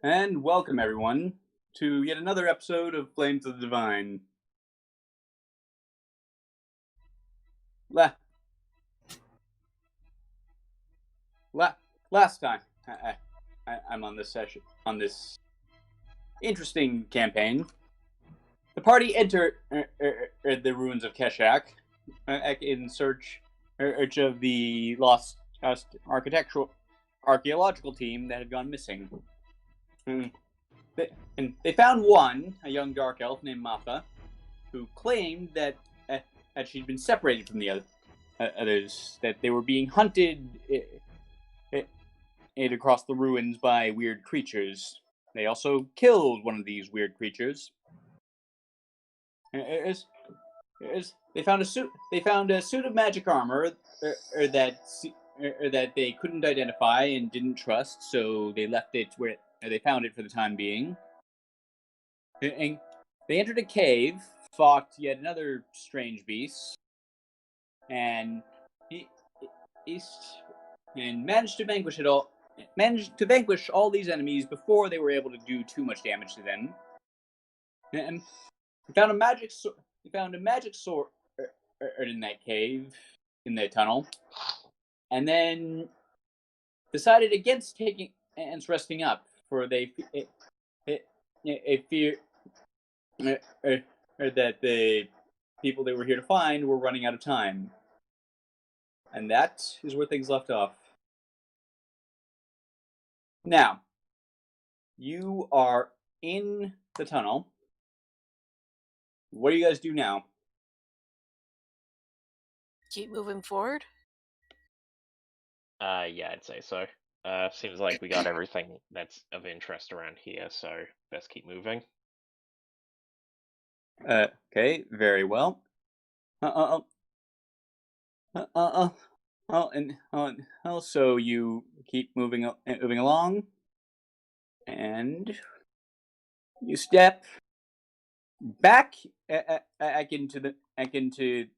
And welcome, everyone, to yet another episode of Flames of the Divine. Last time I'm on this session, on this interesting campaign, the party entered the ruins of Keshak in search of the lost archaeological team that had gone missing. And they found one, a young dark elf named Matha, who claimed that she'd been separated from the others, that they were being hunted across the ruins by weird creatures. They also killed one of these weird creatures. They found a suit. They found a suit of magic armor that they couldn't identify and didn't trust, so they left it where they found it for the time being. And they entered a cave, fought yet another strange beast, and managed to vanquish it all. Managed to vanquish all these enemies before they were able to do too much damage to them. And they found a magic sword. They found a magic sword in that cave, in that tunnel, and then decided against taking and resting up, for they fear that the people they were here to find were running out of time. And that is where things left off. Now, you are in the tunnel. What do you guys do now? Keep moving forward? Yeah, I'd say so. Seems like we got everything that's of interest around here, so best keep moving. Okay, very well. So you keep moving along, and you step back into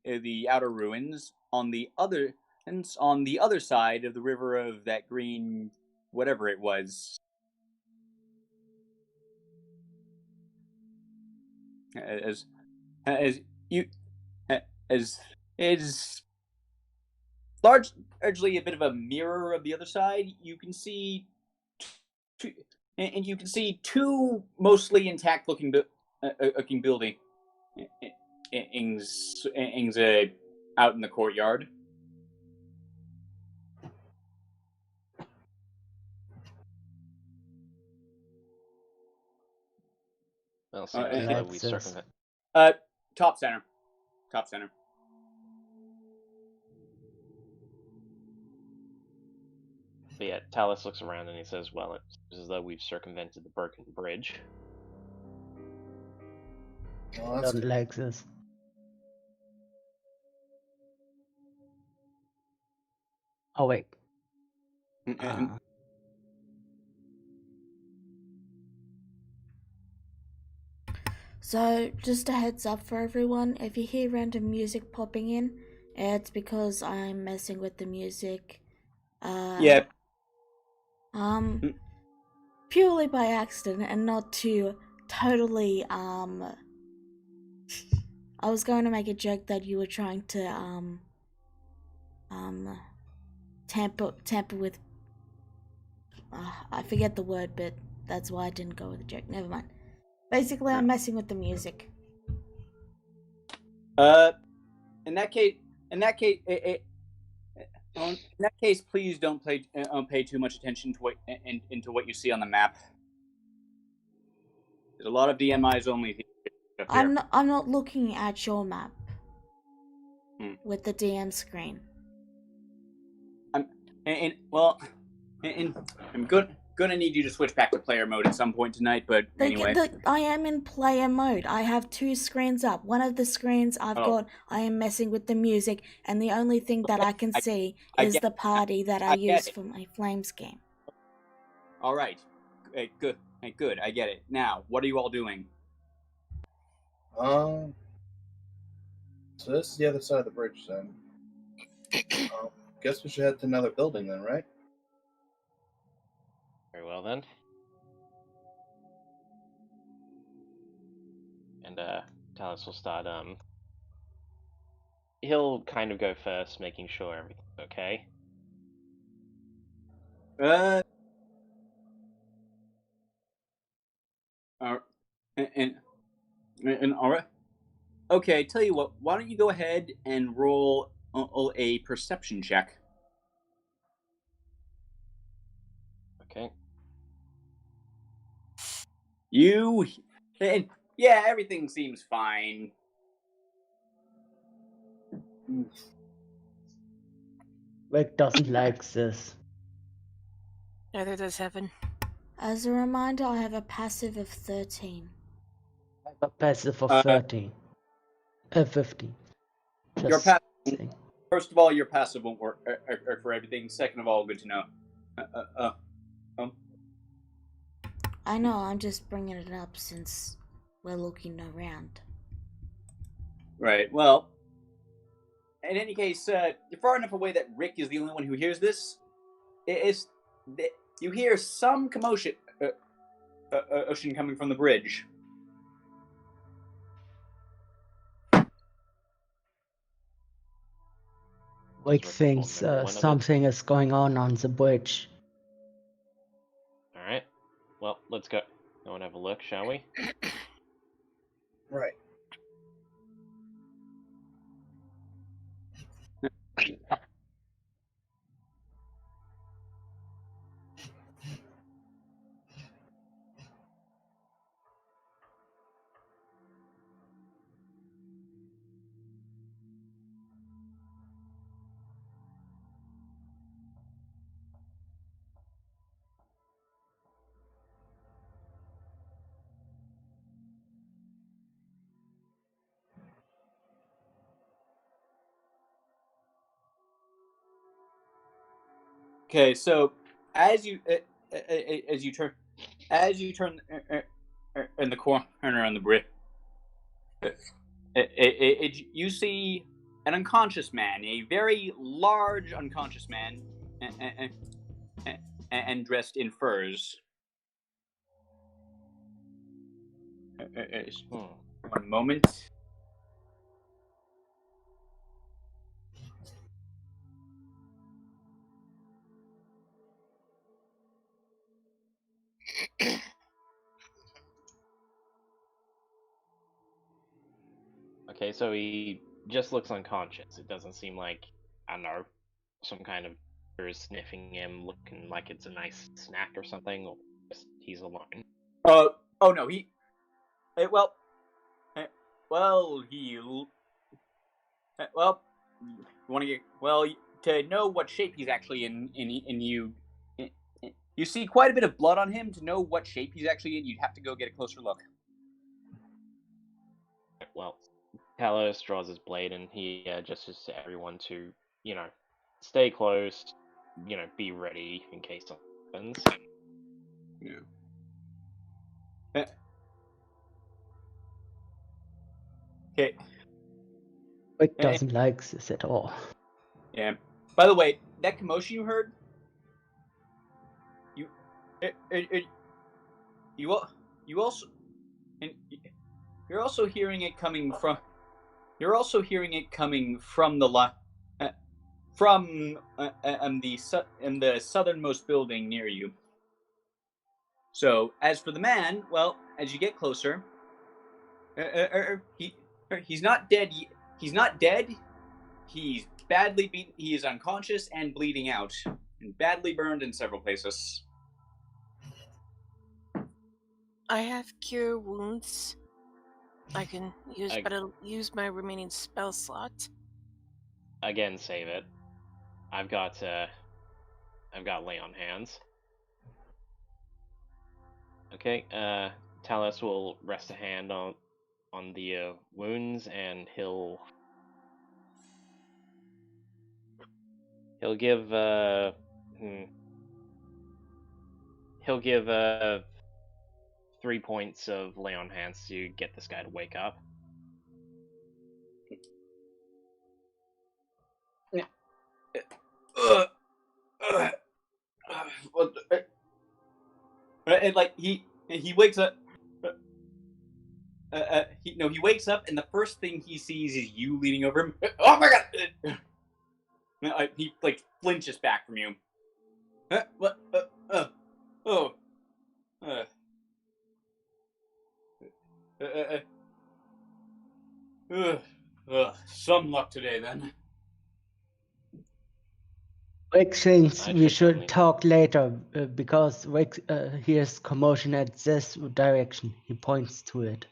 the outer ruins on the other side of the river of that green whatever it was. As is largely a bit of a mirror of the other side. You can see two mostly intact looking buildings out in the courtyard. Well, seems as though we circumvent. Top center. But yeah, Talus looks around and he says, well, it seems as though we've circumvented the broken bridge. Well, that's Don't like this. Oh, wait. So, just a heads up for everyone, if you hear random music popping in, it's because I'm messing with the music. Yeah. Purely by accident and not to totally, I was going to make a joke that you were trying to, tamper with, I forget the word, but that's why I didn't go with the joke. Never mind. Basically, I'm messing with the music. In that case, please don't pay too much attention to what you see on the map. There's a lot of DMIs only. I'm not looking at your map with the DM screen. I'm gonna need you to switch back to player mode at some point tonight, but anyway. I am in player mode. I have two screens up. One of the screens I am messing with the music, and the only thing that I can see is the party that I use for my Flames game. All right. Good. I get it. Now, what are you all doing? So this is the other side of the bridge, then. Guess we should head to another building then, right? Very well, then. And Talos will start. He'll kind of go first, making sure everything's okay. And all right. Okay, tell you what. Why don't you go ahead and roll a perception check? Okay. And yeah, everything seems fine. Rick doesn't like this. Neither does Heaven. As a reminder, I have a passive of 13. I have a passive of 13. 15. Your Just passive. saying. First of all, your passive won't work for everything. Second of all, good to know. I know, I'm just bringing it up since we're looking around. Right. Well, in any case, you're far enough away that Rick is the only one who hears this. You hear some commotion coming from the bridge. Rick Rick thinks told everyone of it? something is going on the bridge. Alright. Well, let's go. Go and have a look, shall we? Right. Okay, so as you turn in the corner on the bridge, you see an unconscious man, a very large unconscious man, and dressed in furs. One moment. Okay, so he just looks unconscious. It doesn't seem like, I don't know, some kind of is sniffing him, looking like it's a nice snack or something, or just he's alone. Oh no, he. Well, he. Well, you want to get to know what shape he's actually in you see quite a bit of blood on him. To know what shape he's actually in, you'd have to go get a closer look. Well, Talos draws his blade and he gestures to everyone to, stay close, be ready in case something happens. Yeah. Okay. Rick doesn't like this at all. Yeah. By the way, that commotion you heard, you're also hearing it coming from. You're also hearing it coming from the the southernmost building near you. So, as for the man, well, as you get closer, he's not dead. He's not dead. He's badly beaten. He is unconscious and bleeding out, and badly burned in several places. I have cure wounds. I can use, but I'll use my remaining spell slot. Again, save it. I've got lay on hands. Okay, Talos will rest a hand on the wounds, and he'll give 3 points of lay on hands to get this guy to wake up. And like he wakes up, he wakes up and the first thing he sees is you leaning over him. Oh my god! He like flinches back from you. What? Oh. Some luck today then. Rick thinks I we should should only- talk later because Rick hears commotion at this direction. He points to it.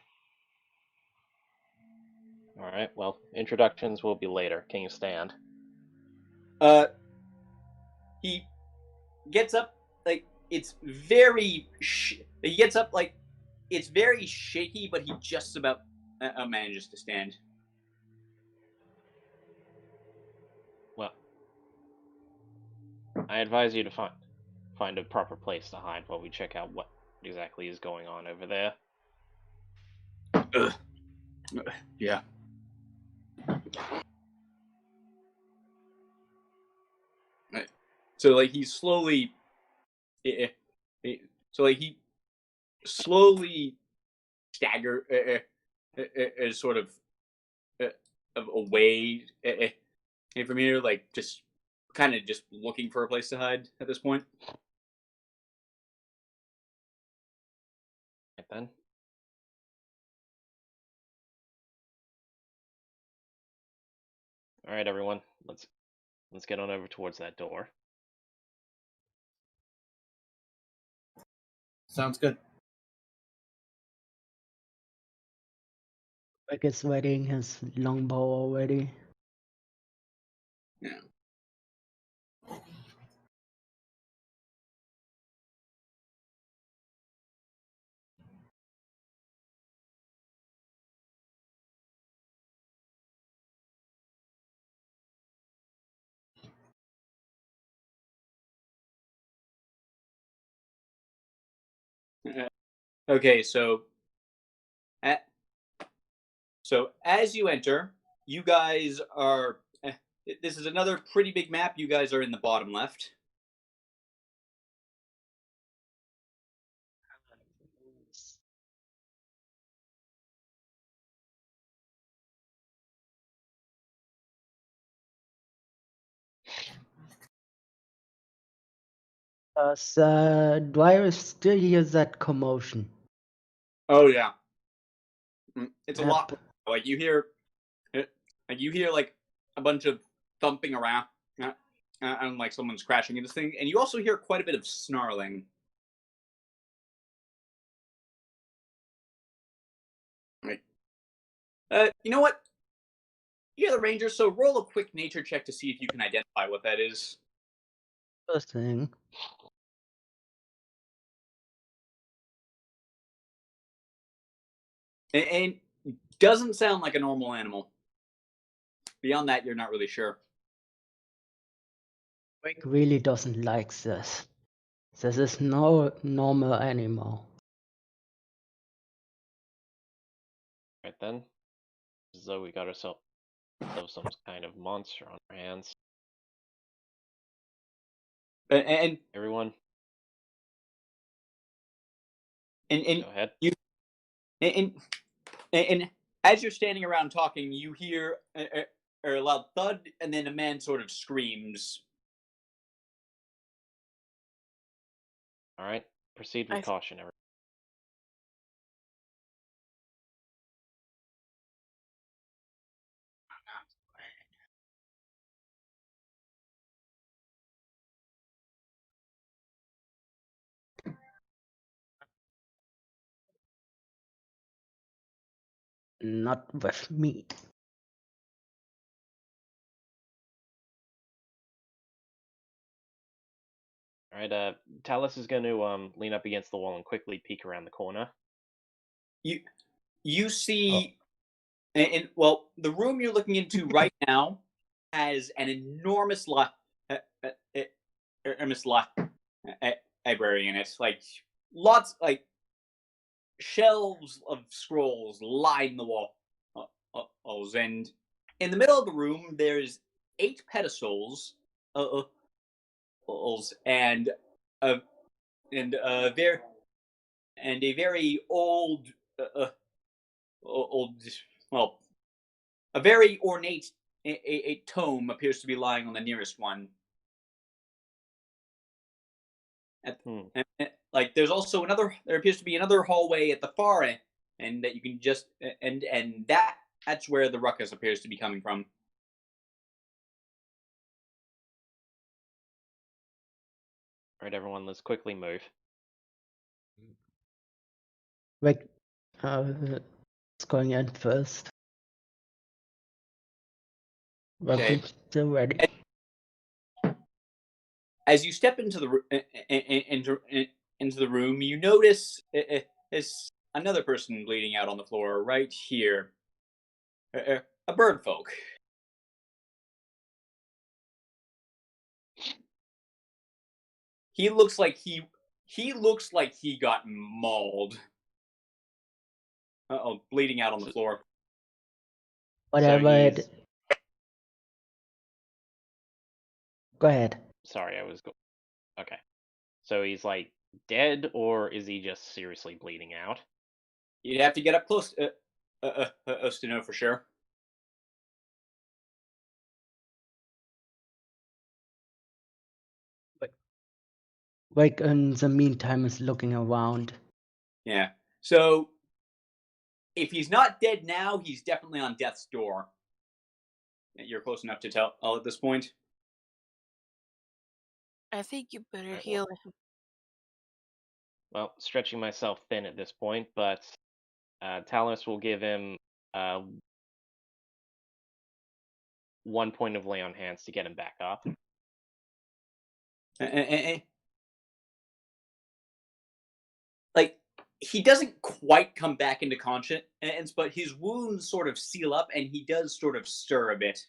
All right. Well, introductions will be later. Can you stand? He gets up like it's very. He gets up like it's very shaky, but he just about manages to stand. Well, I advise you to find a proper place to hide while we check out what exactly is going on over there. Yeah. So like he slowly, he slowly stagger sort of away from here, like just kind of just looking for a place to hide at this point. Right then. All right, everyone. Let's get on over towards that door. Sounds good. Rick is wetting his longbow already. Yeah. Okay, so as you enter, you guys are. This is another pretty big map. You guys are in the bottom left. Does Dwyer still hears that commotion? Oh yeah, it's a Yep. lot. Like you hear like a bunch of thumping around, and like someone's crashing into this thing, and you also hear quite a bit of snarling. Right. You know what? You're the ranger, so roll a quick nature check to see if you can identify what that is. First thing. And doesn't sound like a normal animal. Beyond that, you're not really sure. Rick really doesn't like this. This is no normal animal. Right then. As though we got ourselves some kind of monster on our hands. And Everyone, and go ahead. you and as you're standing around talking, you hear a loud thud, and then a man sort of screams. All right. Proceed with caution, everyone. Not with me. All right. Talus is going to lean up against the wall and quickly peek around the corner. You see, and well, the room you're looking into right now has an enormous library in it. Like lots, like shelves of scrolls line the walls, and in the middle of the room there's 8 pedestals, and a very old well, a very ornate a tome appears to be lying on the nearest one. Like there's also there appears to be another hallway at the far end, and that you can just and that's where the ruckus appears to be coming from. All right, everyone, let's quickly move. Wait, it's going in first. Weapons still ready. As you step into the room, you notice is another person bleeding out on the floor right here. A bird folk. He looks like he got mauled. Bleeding out on the floor. Whatever. Go ahead. Sorry, okay. So he's like dead, or is he just seriously bleeding out? You'd have to get up close to know for sure. Wake in the meantime is looking around. Yeah. So if he's not dead now, he's definitely on death's door. You're close enough to tell at this point. I think you better heal him. Well, stretching myself thin at this point, but Talos will give him 1 point of lay on hands to get him back up. Like, he doesn't quite come back into conscience, but his wounds sort of seal up, and he does sort of stir a bit.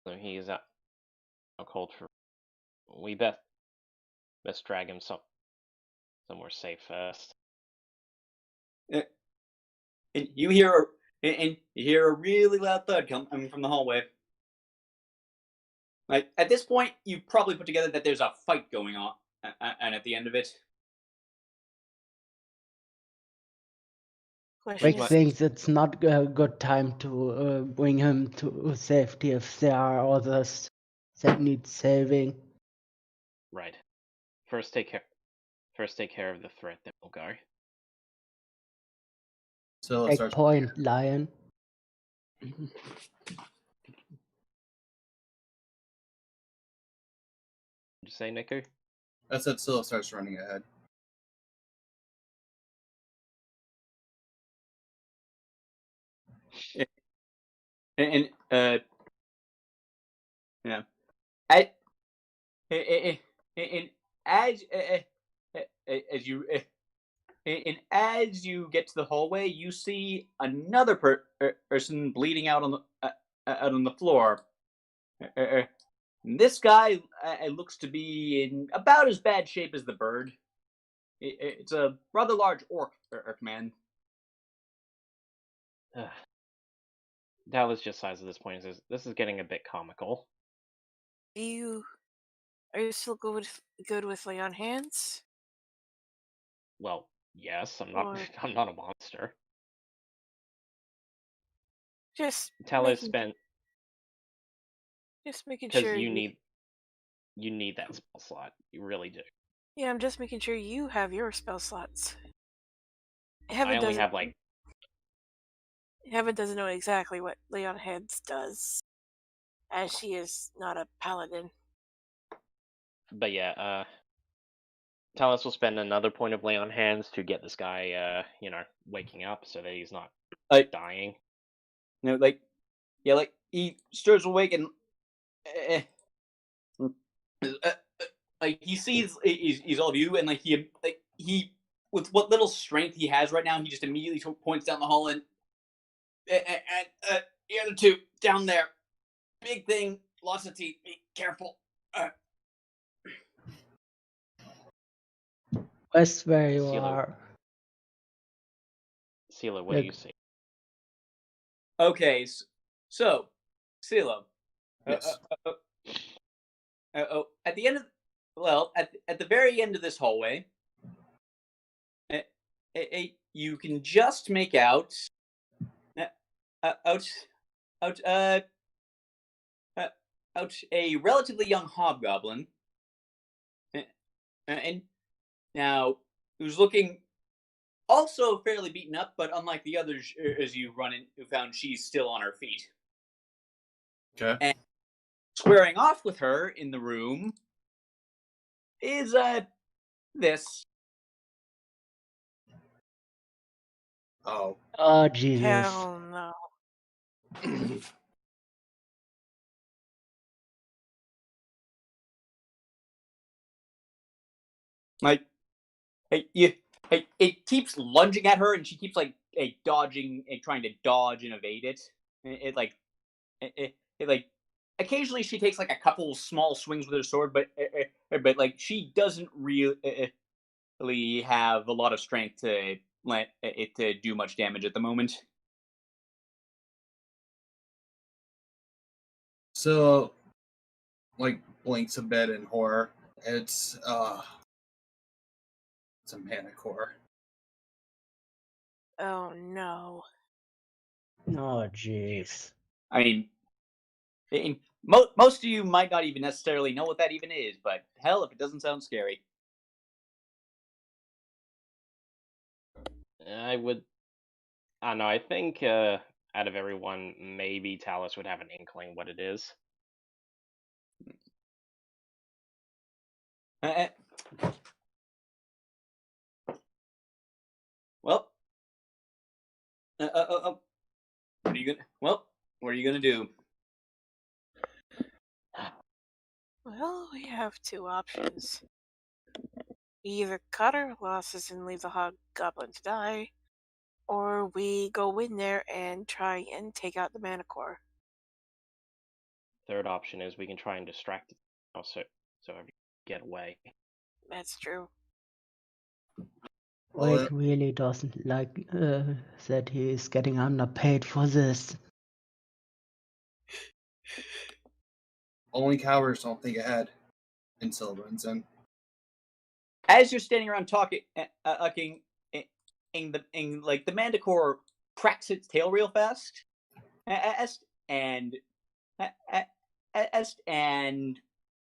So he's out cold for. We best drag him somewhere safe first. And you hear a really loud thud coming from the hallway. Like at this point, you probably put together that there's a fight going on, and at the end of it, Rick thinks it's not a good time to bring him to safety if there are others that need saving. Right. First take care of the threat, then we'll go. Take point, Lion. Did you say, Niku? I said Scylla starts running ahead. and yeah, as you get to the hallway, you see another person bleeding out on the floor. This guy looks to be in about as bad shape as the bird. It's a rather large orc man. Dallas just sighs at this point and says, "This is getting a bit comical." Are you still good with lay on hands? Well, yes. I'm not. I'm not a monster. Just Talos spent. Just making sure you need that spell slot. You really do. Yeah, I'm just making sure you have your spell slots. I only have like. Heaven doesn't know exactly what lay on hands does, as she is not a paladin. But yeah, Talos will spend another point of lay on hands to get this guy, waking up so that he's not dying. Like he stirs awake and he sees he's all of you, and he with what little strength he has right now, he just immediately points down the hall and the other two down there, big thing, lots of teeth. Be careful. West where you are. Silo, what do you see? Okay, so Silo. Yes. at the end of at the very end of this hallway, you can just make out out out out a relatively young hobgoblin, and now who's looking also fairly beaten up, but unlike the others, as you run in, you found she's still on her feet. Okay. And squaring off with her in the room is this. Oh. Oh, Jesus. Hell no. Like, it keeps lunging at her, and she keeps like dodging, trying to dodge and evade it. It like, it like, occasionally she takes like a couple small swings with her sword, but like she doesn't really have a lot of strength to let it to do much damage at the moment. So, like, blinks a bit in horror. It's a manicore. Oh no. Oh, jeez. I mean, most of you might not even necessarily know what that even is, but hell, if it doesn't sound scary. I don't know. I think out of everyone, maybe Talus would have an inkling what it is. Well, what are you gonna? Well, what are you gonna do? Well, we have two options. We either cut our losses and leave the hobgoblin to die, or we go in there and try and take out the manicore. Third option is we can try and distract it, so everyone get away. That's true. Well, Wade really doesn't like that he is getting underpaid for this. only cowards don't think ahead in Sylvanson. As you're standing around talking, like the manticore cracks its tail real fast, and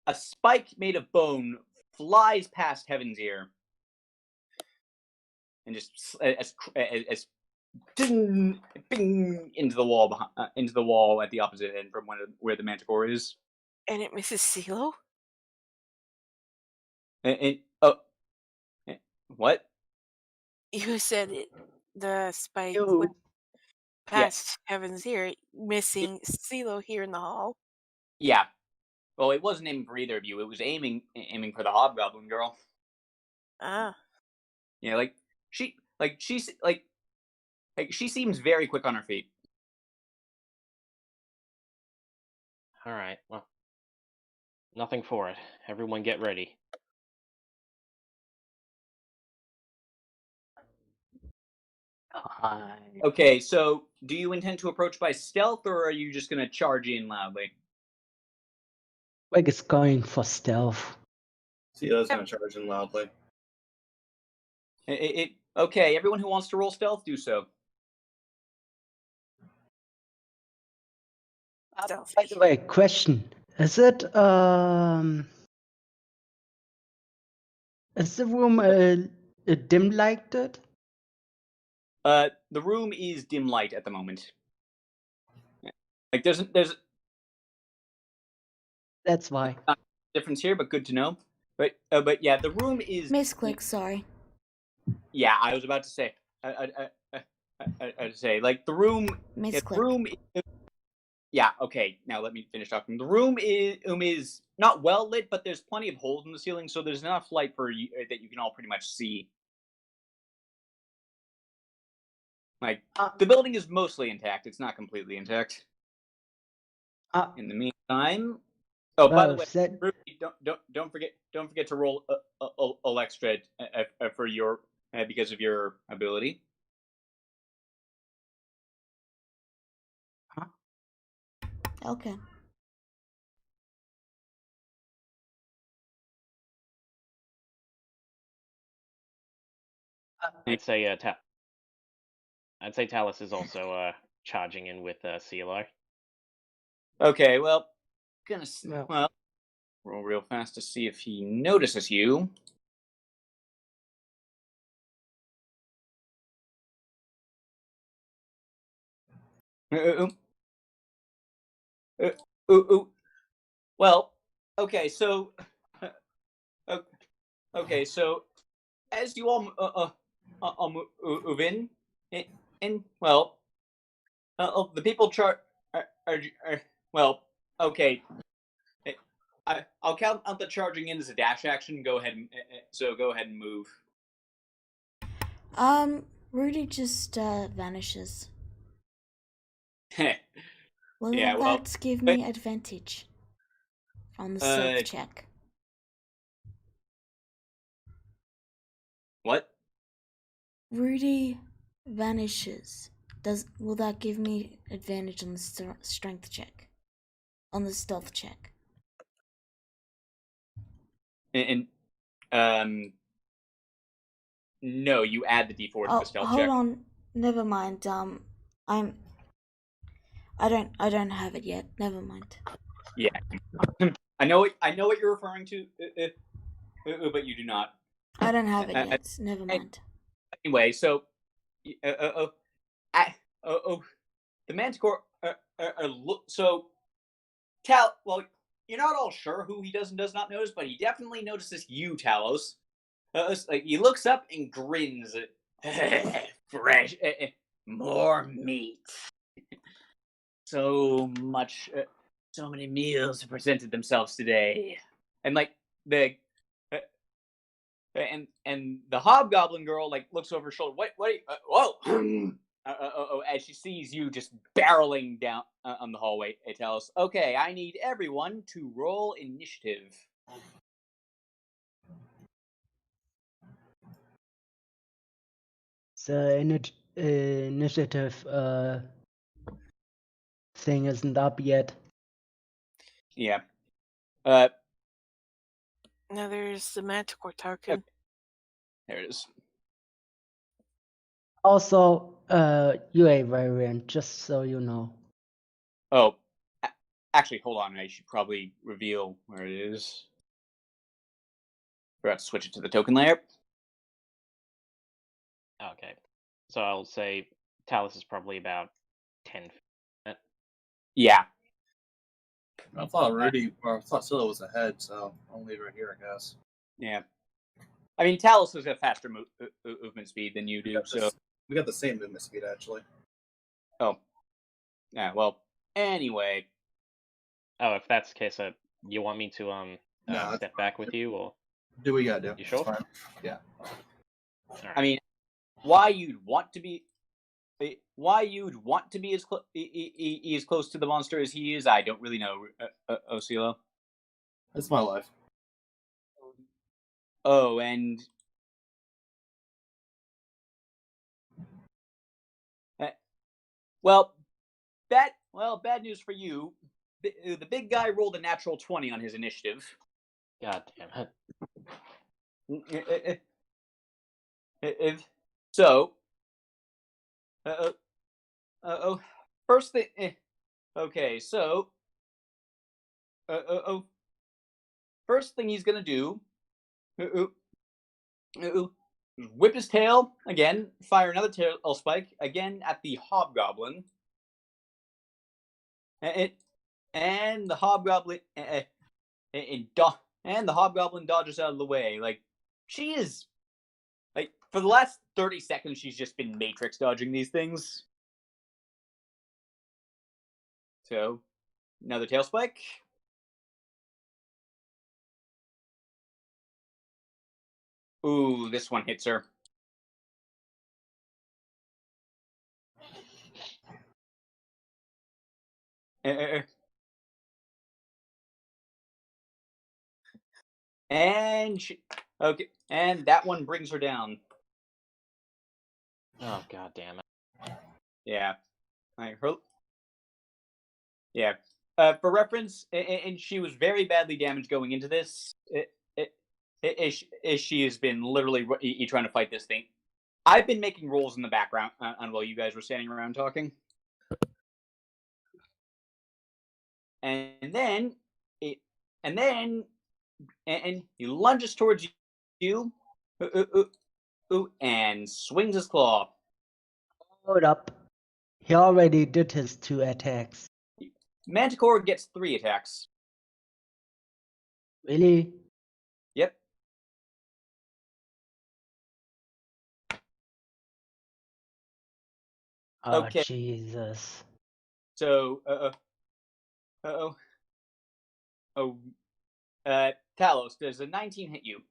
a spike made of bone flies past Heaven's ear, and just as ding, bing, into the wall at the opposite end from where the manticore is. And it misses CeeLo? What? You said the spike You- went past Heaven's ear, missing CeeLo here in the hall. Yeah. Well, it wasn't aiming for either of you. It was aiming for the hobgoblin girl. Ah. Yeah, she's she seems very quick on her feet. All right. Well, nothing for it. Everyone, get ready. Okay, so do you intend to approach by stealth, or are you just gonna charge in loudly? Wade is going for stealth. Ceo's gonna charge in loudly. Okay, everyone who wants to roll stealth, do so. Stealth. By the way, question: Is it is the room dim lighted? The room is dim light at the moment. Like there's That's why. not a difference here, but good to know. But yeah, the room is Misclick, sorry. Yeah, I was about to say. I'd say like the room. Misclick. Yeah. Okay. Now let me finish talking. The room is not well lit, but there's plenty of holes in the ceiling, so there's enough light for you that you can all pretty much see. Like the building is mostly intact. It's not completely intact. In the meantime, oh, by the way, Ruby, don't forget to roll a extra for your because of your ability. Okay. I'd say Talus is also charging in with CLO. Okay, well, Well. well, roll real fast to see if he notices you. Well, okay, so okay, so as you all move in, and well, the people are well, okay. I'll count out the charging in as a dash action. Go ahead and go ahead and move. Rudy just vanishes. Will Yeah, well, that give me advantage on the stealth check? What? Rudy vanishes. Will that give me advantage on the strength check? On the stealth check? And no, you add the D4 to the stealth check. Hold on. Never mind. I don't have it yet. Never mind. Yeah. I know what you're referring to, but you do not. I don't have it yet. Never mind. Anyway, so the Manticore so well, you're not all sure who he does and does not notice, but he definitely notices you, Talos. Like he looks up and grins. Fresh, more meat. So many meals have presented themselves today, and like the and the hobgoblin girl like looks over her shoulder. What? Whoa! As she sees you just barreling down on the hallway, it tells, okay, I need everyone to roll initiative. The initiative thing isn't up yet. Yeah. Now there's the Manticore token. There it is. Also, UA variant, just so you know. Oh, actually, hold on. I should probably reveal where it is. Forgot to switch it to the token layer. Okay, so I'll say Talus is probably about 10 feet. Yeah. I thought Scylla was ahead, so I'll leave her here, I guess. Yeah. I mean, Talos has a faster movement speed than you do, so we got the same movement speed actually. Oh. Yeah. Well. Anyway. Oh, if that's the case, you want me to step back with you, or do what you gotta do? You sure? Fine. Yeah. Right. I mean, why you'd want to be as close to the monster as he is, I don't really know, Osilo. It's my life. Oh, and bad news for you. The big guy rolled a natural 20 on his initiative. God damn it. So, first thing. Okay, so, first thing he's gonna do, whip his tail again, fire another tail spike again at the hobgoblin, and the hobgoblin dodges out of the way. Like she is, like for the last 30 seconds, she's just been matrix dodging these things. So, another tail spike. Ooh, this one hits her. And okay, and that one brings her down. Oh, god damn it. Yeah. Yeah. For reference, and she was very badly damaged going into this. She has been literally trying to fight this thing I've been making rolls in the background while you guys were standing around talking. And then he lunges towards you, and swings his claw. Hold up. He already did his 2 attacks. Manticore gets 3 attacks. Really? Yep. Oh, Okay. Jesus. So, Talos, does a 19 hit you?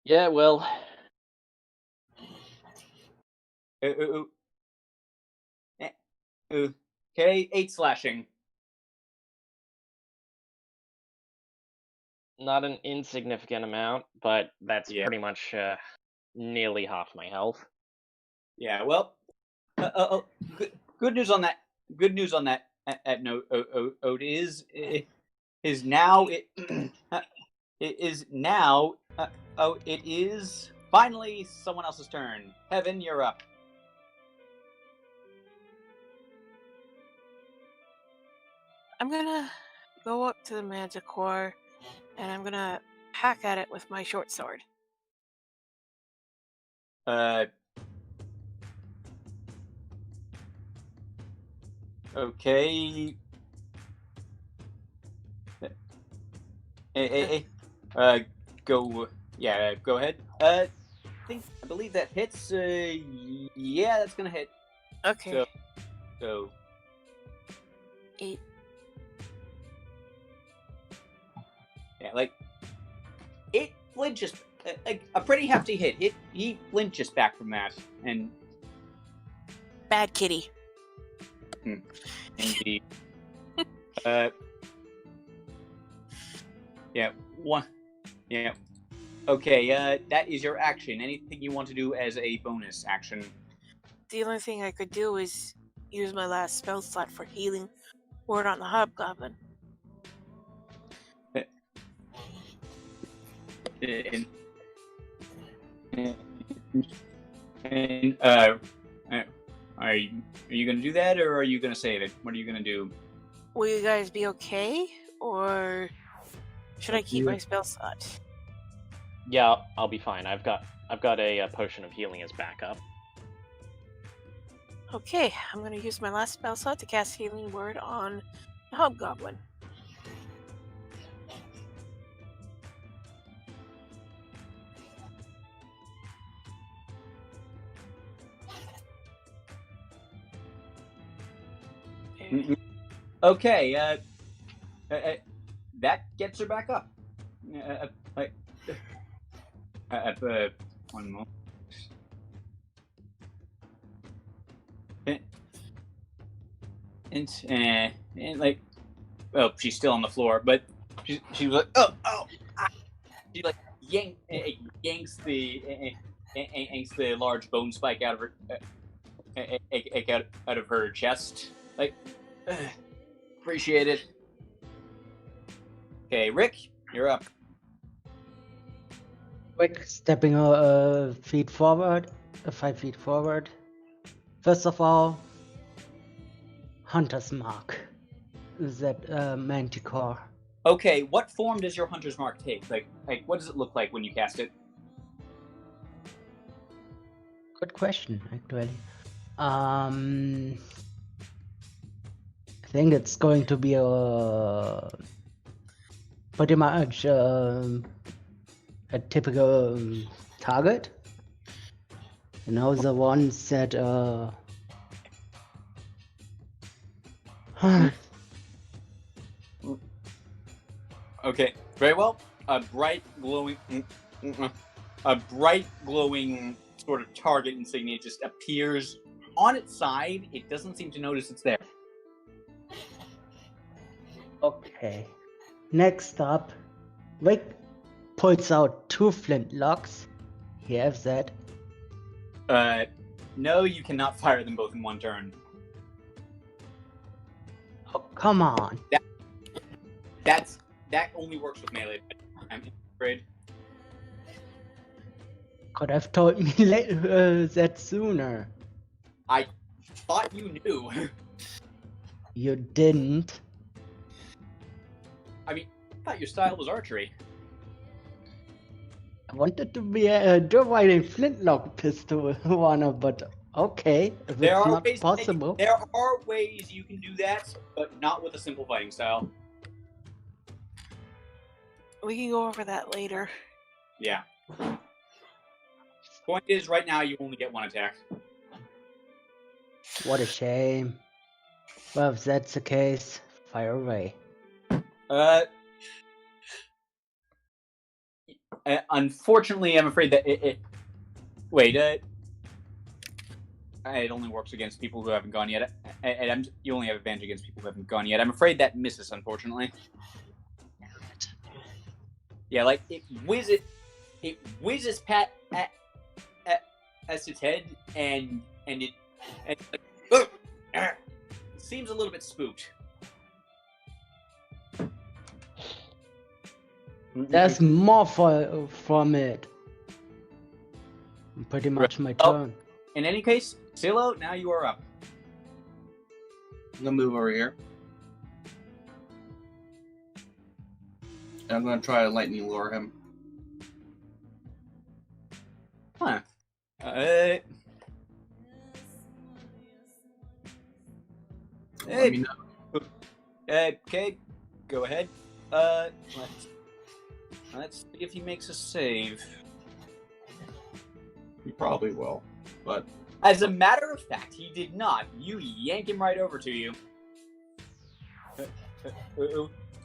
Yeah, well, Okay, 8 slashing. not an insignificant amount, but that's Yeah. pretty much nearly half my health. Yeah, well, good news on that. Good news on that. At note, is now it is now. It is finally someone else's turn. Heaven, you're up. I'm gonna go up to the Manticore, and I'm gonna hack at it with my short sword. Okay. Go. Yeah, go ahead. I believe that hits. Yeah, that's gonna hit. Okay. So 8. yeah, like it flinches. A pretty hefty hit. He flinches back from that, and Bad kitty. indeed. Yeah. One. Yeah. Okay. That is your action. Anything you want to do as a bonus action? The only thing I could do is use my last spell slot for healing word on the hobgoblin. And are you gonna do that, or are you gonna save it? What are you gonna do? Will you guys be okay, or should I keep my spell slot? Yeah, I'll be fine. I've got a potion of healing as backup. Okay, I'm gonna use my last spell slot to cast healing word on the hobgoblin. Okay. That gets her back up. One more. And like, well, she's still on the floor, but she was like, oh, she like yanks the large bone spike out of her out of her chest. Like, appreciate it. Okay, Rick, you're up. Quick, stepping 5 feet forward. First of all, Hunter's Mark. That Manticore. Okay, what form does your Hunter's Mark take? Like what does it look like when you cast it? Good question, actually. I think it's going to be a pretty much a typical target. You know, the ones that Okay, very well. A bright glowing sort of target insignia just appears on its side. It doesn't seem to notice it's there. Okay. Next up, Rick pulls out 2 flintlocks. He has that. No, you cannot fire them both in one turn. Oh, come on. That only works with melee. I'm afraid. Could have told me that sooner. I thought you knew. You didn't. I mean, I thought your style was archery. I wanted to be a Joe flintlock pistol runner, but okay, if There it's are not ways. possible. There are ways you can do that, but not with a simple fighting style. We can go over that later. Yeah. Point is, right now you only get one attack. What a shame. Well, if that's the case, fire away. Unfortunately, I'm afraid that wait, it only works against people who haven't gone yet. And you only have advantage against people who haven't gone yet. I'm afraid that misses, unfortunately. Yeah, like it whizzes past its head, and it seems a little bit spooked. There's more from it. Pretty much my turn. In any case, Silo, now you are up. I'm gonna move over here. And I'm gonna try to lightning lure him. Huh. Let me know. Okay, go ahead. Let's see if he makes a save. He probably will, but As a matter of fact, he did not. You yank him right over to you.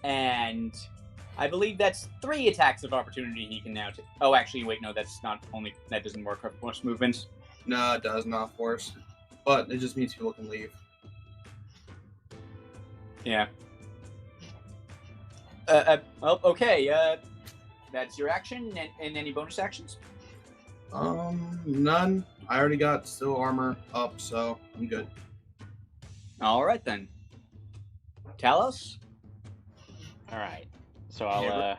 And I believe that's 3 attacks of opportunity he can now take. Oh, actually, wait, no, that's not only... That doesn't work for force movement. no, it does not force. But it just means people can leave. Yeah. Well, okay, that's your action, and any bonus actions? None. I already got steel armor up, so I'm good. Alright, then. Talos? Alright. So I'll,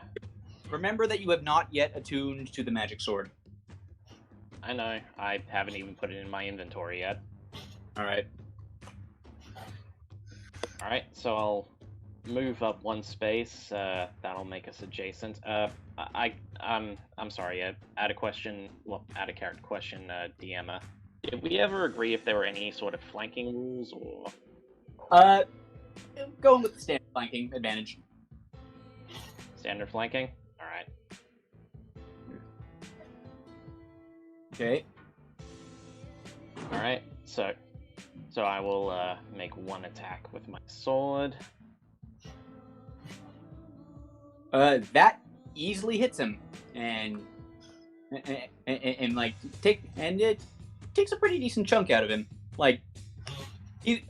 Remember that you have not yet attuned to the magic sword. I know. I haven't even put it in my inventory yet. Alright. Alright, so I'll move up 1 space. That'll make us adjacent. I'm sorry. Add a question. Well, add a character question. DM. Did we ever agree if there were any sort of flanking rules, or? Going with the standard flanking advantage. Standard flanking. All right. Okay. All right. So I will make 1 attack with my sword. That easily hits him, and like it takes a pretty decent chunk out of him. Like he's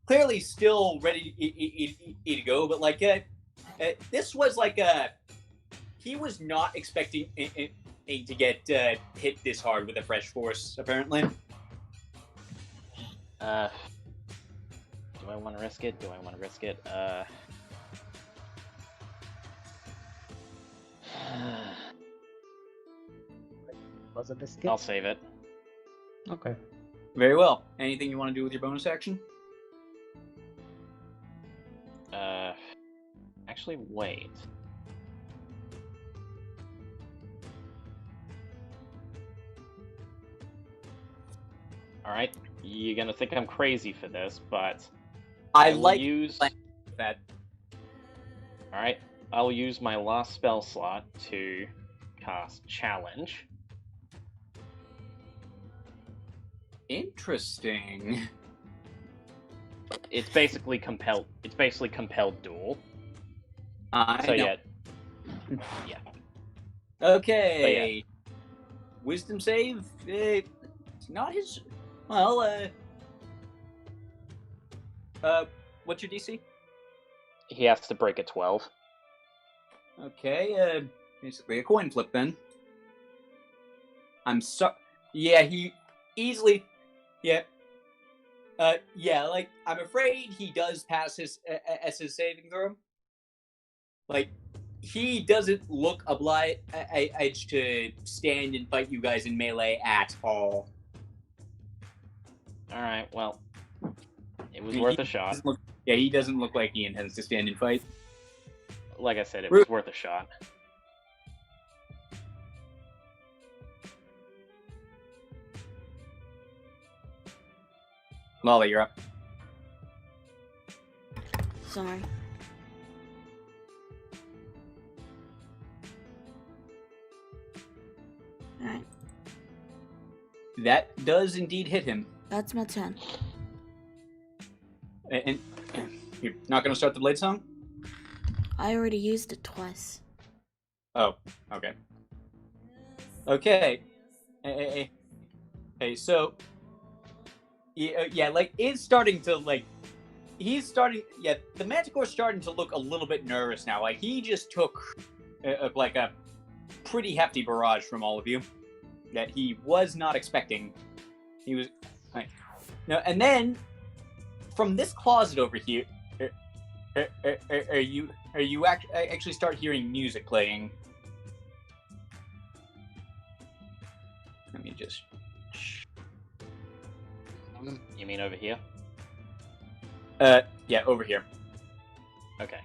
clearly still ready to go, but like this was like he was not expecting to get hit this hard with a fresh force. Apparently. Do I want to risk it? Was a biscuit? I'll save it. Okay. Very well. Anything you want to do with your bonus action? Actually, wait. Alright, you're gonna think I'm crazy for this, but I will like use that. Alright, I'll use my last spell slot to cast Challenge. Interesting. It's basically compelled duel. I So know. yeah. Okay. Wisdom save. It's not his. Well. What's your DC? He has to break a 12. Okay. Basically a coin flip then. I'm sorry. Yeah, he easily. Yeah. Yeah. Like I'm afraid he does pass his saving throw. Like he doesn't look obliged to stand and fight you guys in melee at all. All right, well, it was worth a shot. He doesn't look like he intends to stand and fight. Like I said, it was worth a shot. Lolly, you're up. Sorry. Alright, That does indeed hit him. that's my turn. And you're not going to start the blade song? I already used it twice. Oh, okay. Okay. Hey, so... Yeah, like, it's starting to, like... He's starting... Yeah, the Manticore's starting to look a little bit nervous now. Like, he just took, like, a pretty hefty barrage from all of you that he was not expecting. He was... Right. No, and then, from this closet over here, you actually start hearing music playing. Let me just... You mean over here? Yeah, over here. Okay.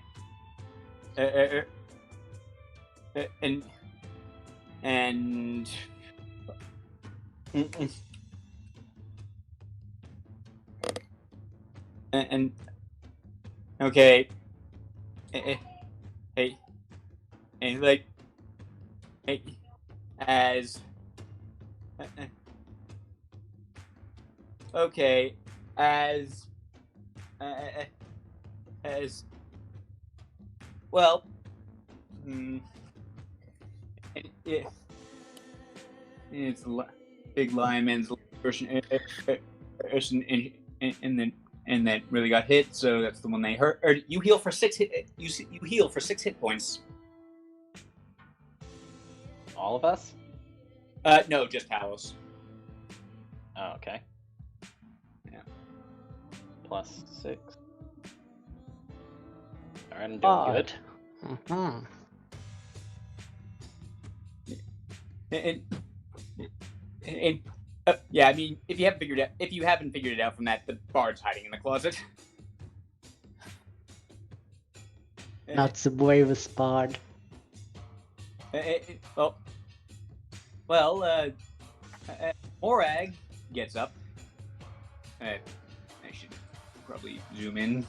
And okay. Hey, and like, hey, as okay, as well. It's a big lion man's person, and that really got hit. So that's the one they hurt. Or you heal for 6 hit. You heal for 6 hit points. All of us? No, just Talos. Oh, okay. Yeah. Plus 6. Alright, I'm doing good. Uh-huh. And yeah, I mean, if you haven't figured it out from that, the bard's hiding in the closet. Not the bravest bard. Morag gets up. I should probably zoom in.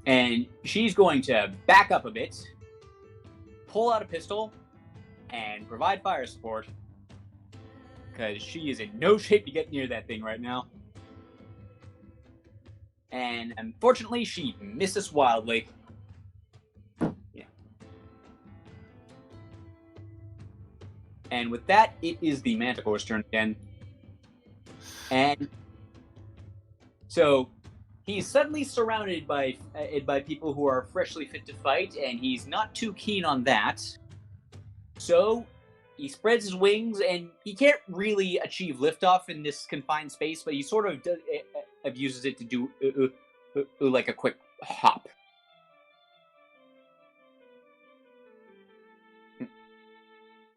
And she's going to back up a bit, pull out a pistol, and provide fire support, because she is in no shape to get near that thing right now. And unfortunately, she misses wildly. Yeah. And with that, it is the Manticore's turn again. And so he's suddenly surrounded by people who are freshly fit to fight, and he's not too keen on that. So he spreads his wings, and he can't really achieve liftoff in this confined space, but he sort of uses it to do like a quick hop.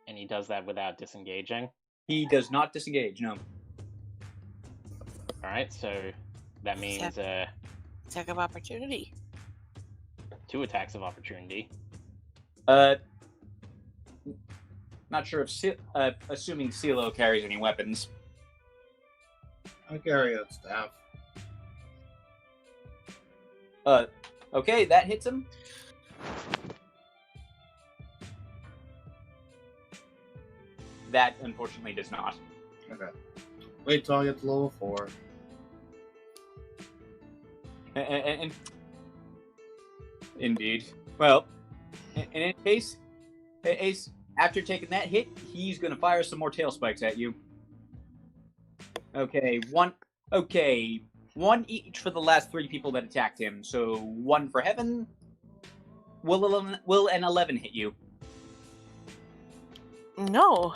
And he does that without disengaging? He does not disengage, no. Alright, so that means Attack of opportunity. 2 attacks of opportunity. Not sure if assuming CeeLo carries any weapons. I carry a staff. Okay, that hits him. That unfortunately does not. Okay. Wait till I get to level 4. And indeed. Well, in any case, Ace, after taking that hit, he's going to fire some more tail spikes at you. Okay, one. Okay, 1 each for the last 3 people that attacked him. So 1 for Heaven. Will an 11 hit you? No.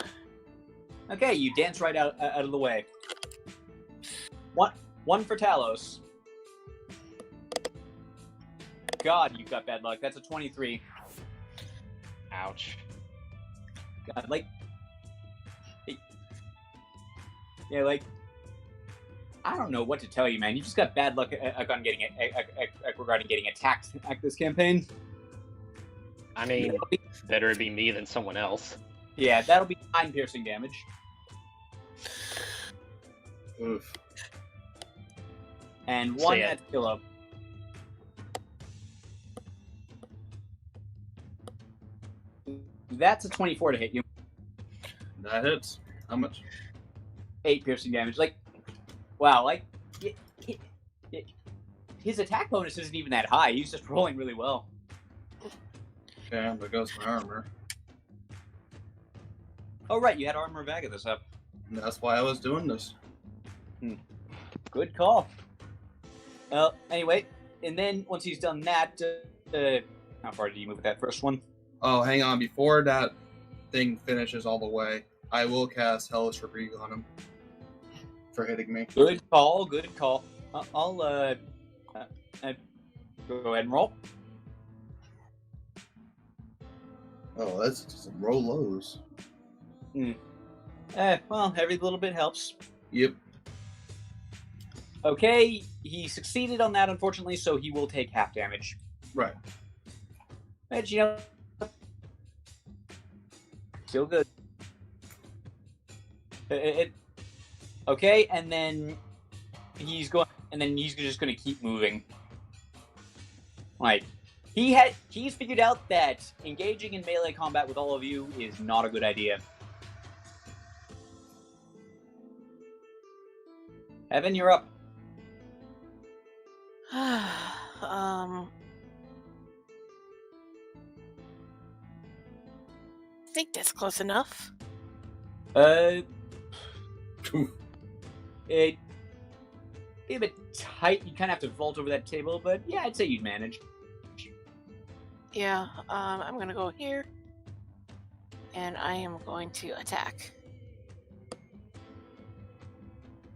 Okay, you dance right out of the way. 1 for Talos. God, you've got bad luck. That's a 23. Ouch. God, like... Yeah, like... I don't know what to tell you, man. You just got bad luck on getting regarding getting attacked at this campaign. I mean, better it be me than someone else. Yeah, that'll be 9 piercing damage. Oof. And 1 So, yeah. at Philip. That's a 24 to hit you. That hits. How much? 8 piercing damage. Like, wow, like, his attack bonus isn't even that high. He's just rolling really well. Okay, there goes my armor. Oh, right, you had armor of Agathis up. And that's why I was doing this. Good call. Well, anyway, and then once he's done that, how far did you move with that first one? Oh, hang on. Before that thing finishes all the way, I will cast Hellish Rebuke on him for hitting me. Good call, good call. I'll go ahead and roll. Oh, that's just some roll lows. Well, every little bit helps. Yep. Okay, he succeeded on that, unfortunately, so he will take half damage. Right. But, you know, still good. Okay, and then he's just going to keep moving. Like, he's figured out that engaging in melee combat with all of you is not a good idea. Evan, you're up. I think that's close enough. It'd be a bit tight. You kind of have to vault over that table, but yeah, I'd say you'd manage. Yeah, I'm gonna go here. And I am going to attack.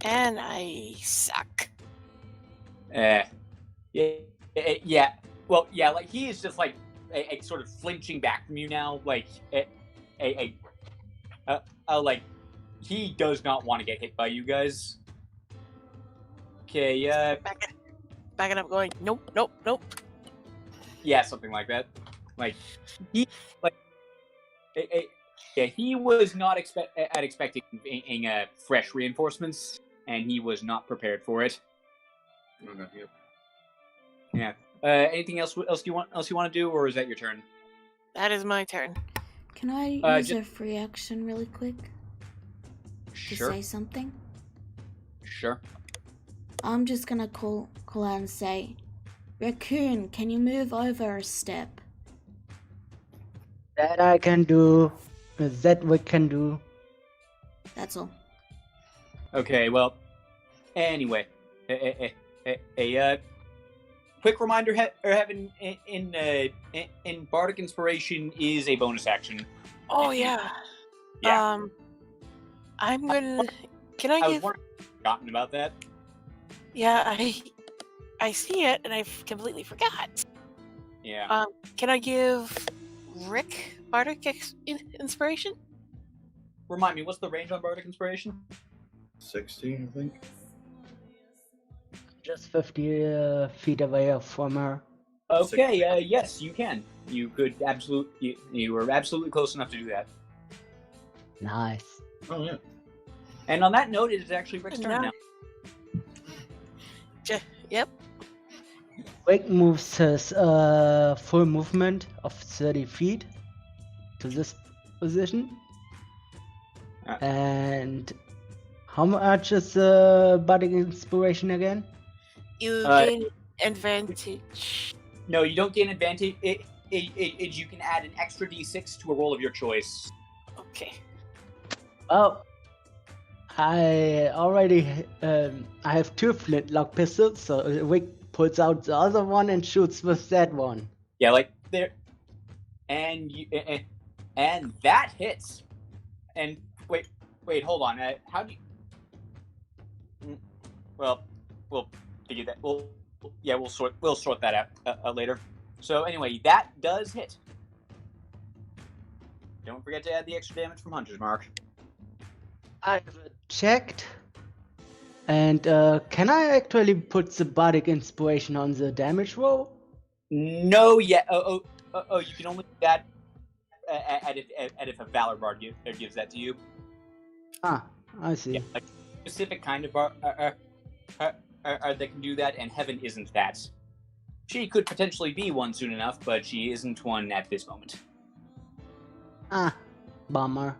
And I suck. Yeah. Well, yeah, like, he is just, like, a sort of flinching back from you now. Like, like, he does not want to get hit by you guys. Okay, Backing up going, nope. yeah, something like that. Like, he was not expecting fresh reinforcements, and he was not prepared for it. Okay, yep. Yeah. Anything else you want to do, or is that your turn? That is my turn. Can I use a free action really quick to Sure. say something? Sure. I'm just gonna call out and say, Raccoon, can you move over a step? That I can do. That we can do. That's all. Okay. Well. Anyway, quick reminder: having in Bardic Inspiration is a bonus action. Oh yeah. Yeah. I'm gonna. Can I I was give? wondering if you'd forgotten about that. Yeah, I see it and I completely forgot. Yeah. Can I give Rick Bardic Inspiration? Remind me, what's the range on Bardic Inspiration? 16, I think. Just 50 feet away from her. Okay. Yes, you can. You could absolutely. You were absolutely close enough to do that. Nice. Oh, yeah. And on that note, it is actually Rick's turn now. Yep. Rick moves his full movement of 30 feet to this position. And how much is Bardic Inspiration again? You gain advantage. No, you don't gain advantage. You can add an extra d6 to a roll of your choice. Okay. Oh, I already I have 2 flintlock pistols, so Rick pulls out the other one and shoots with that one. Yeah, like there, and that hits. And wait, hold on. How do you? Well, we'll figure that. We'll sort that out later. So anyway, that does hit. Don't forget to add the extra damage from Hunter's Mark. I've checked. And can I actually put the bardic inspiration on the damage roll? No, yeah. You can only do that if a Valor Bard gives that to you. Ah, I see. Yeah, like specific kind of bard that can do that, and Heaven isn't that. She could potentially be one soon enough, but she isn't one at this moment. Ah, bummer.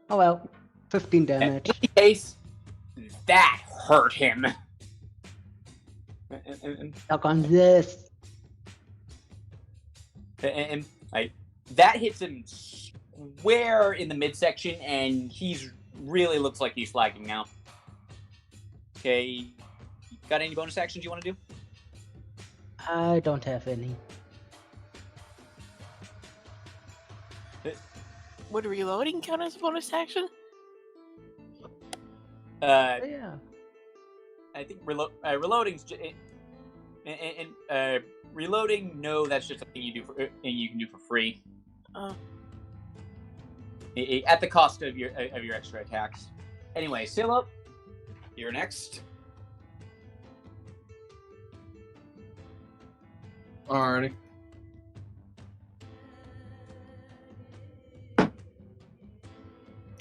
Oh well, 15 damage. In any case, that hurt him. Look on this. And that hits him square in the midsection, and he's really looks like he's flagging now. Okay, got any bonus actions you want to do? I don't have any. Would reloading count as a bonus action? Yeah. I think reloading's reloading. No, that's just something you do and you can do for free. At the cost of your extra attacks. Anyway, Scylla, you're next. Alrighty.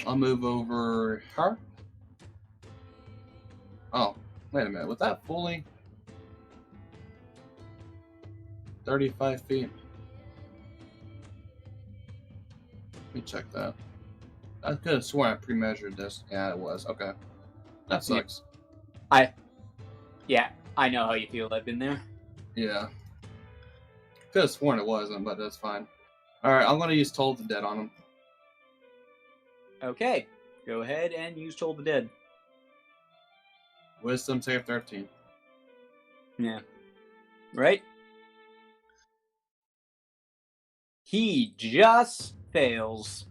I'll move over her. Oh, wait a minute. Was that fully 35 feet? Let me check that. I could have sworn I pre-measured this. Yeah, it was. Okay. That sucks. I know how you feel. I've been there. Yeah. Could have sworn it wasn't, but that's fine. Alright, I'm going to use Toll the Dead on him. Okay, go ahead and use Toll the Dead. Wisdom save 13. Yeah. Right? He just fails.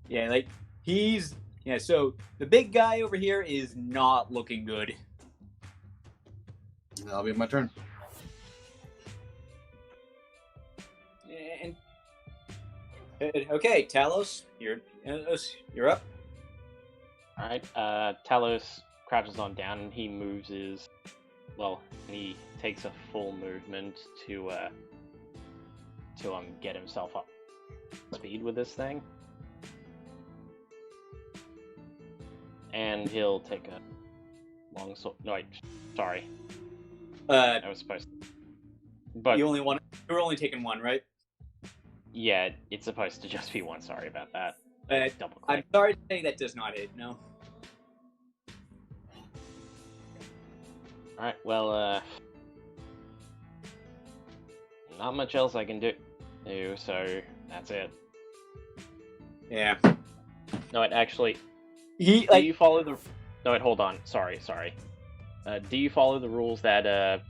Yeah, like, so the big guy over here is not looking good. That'll be my turn. And okay, Talos, you're up. Alright, Talos crouches on down and he moves he takes a full movement to get himself up to speed with this thing. And he'll take a long sword. No, wait, sorry. I was supposed to. But you were only taking one, right? Yeah, it's supposed to just be one. Sorry about that. Double click. I'm sorry to say that does not hit. No. All right. Well, not much else I can do. So that's it. Yeah. No, it actually. Do you follow the? No, wait, hold on. Sorry. Do you follow the rules that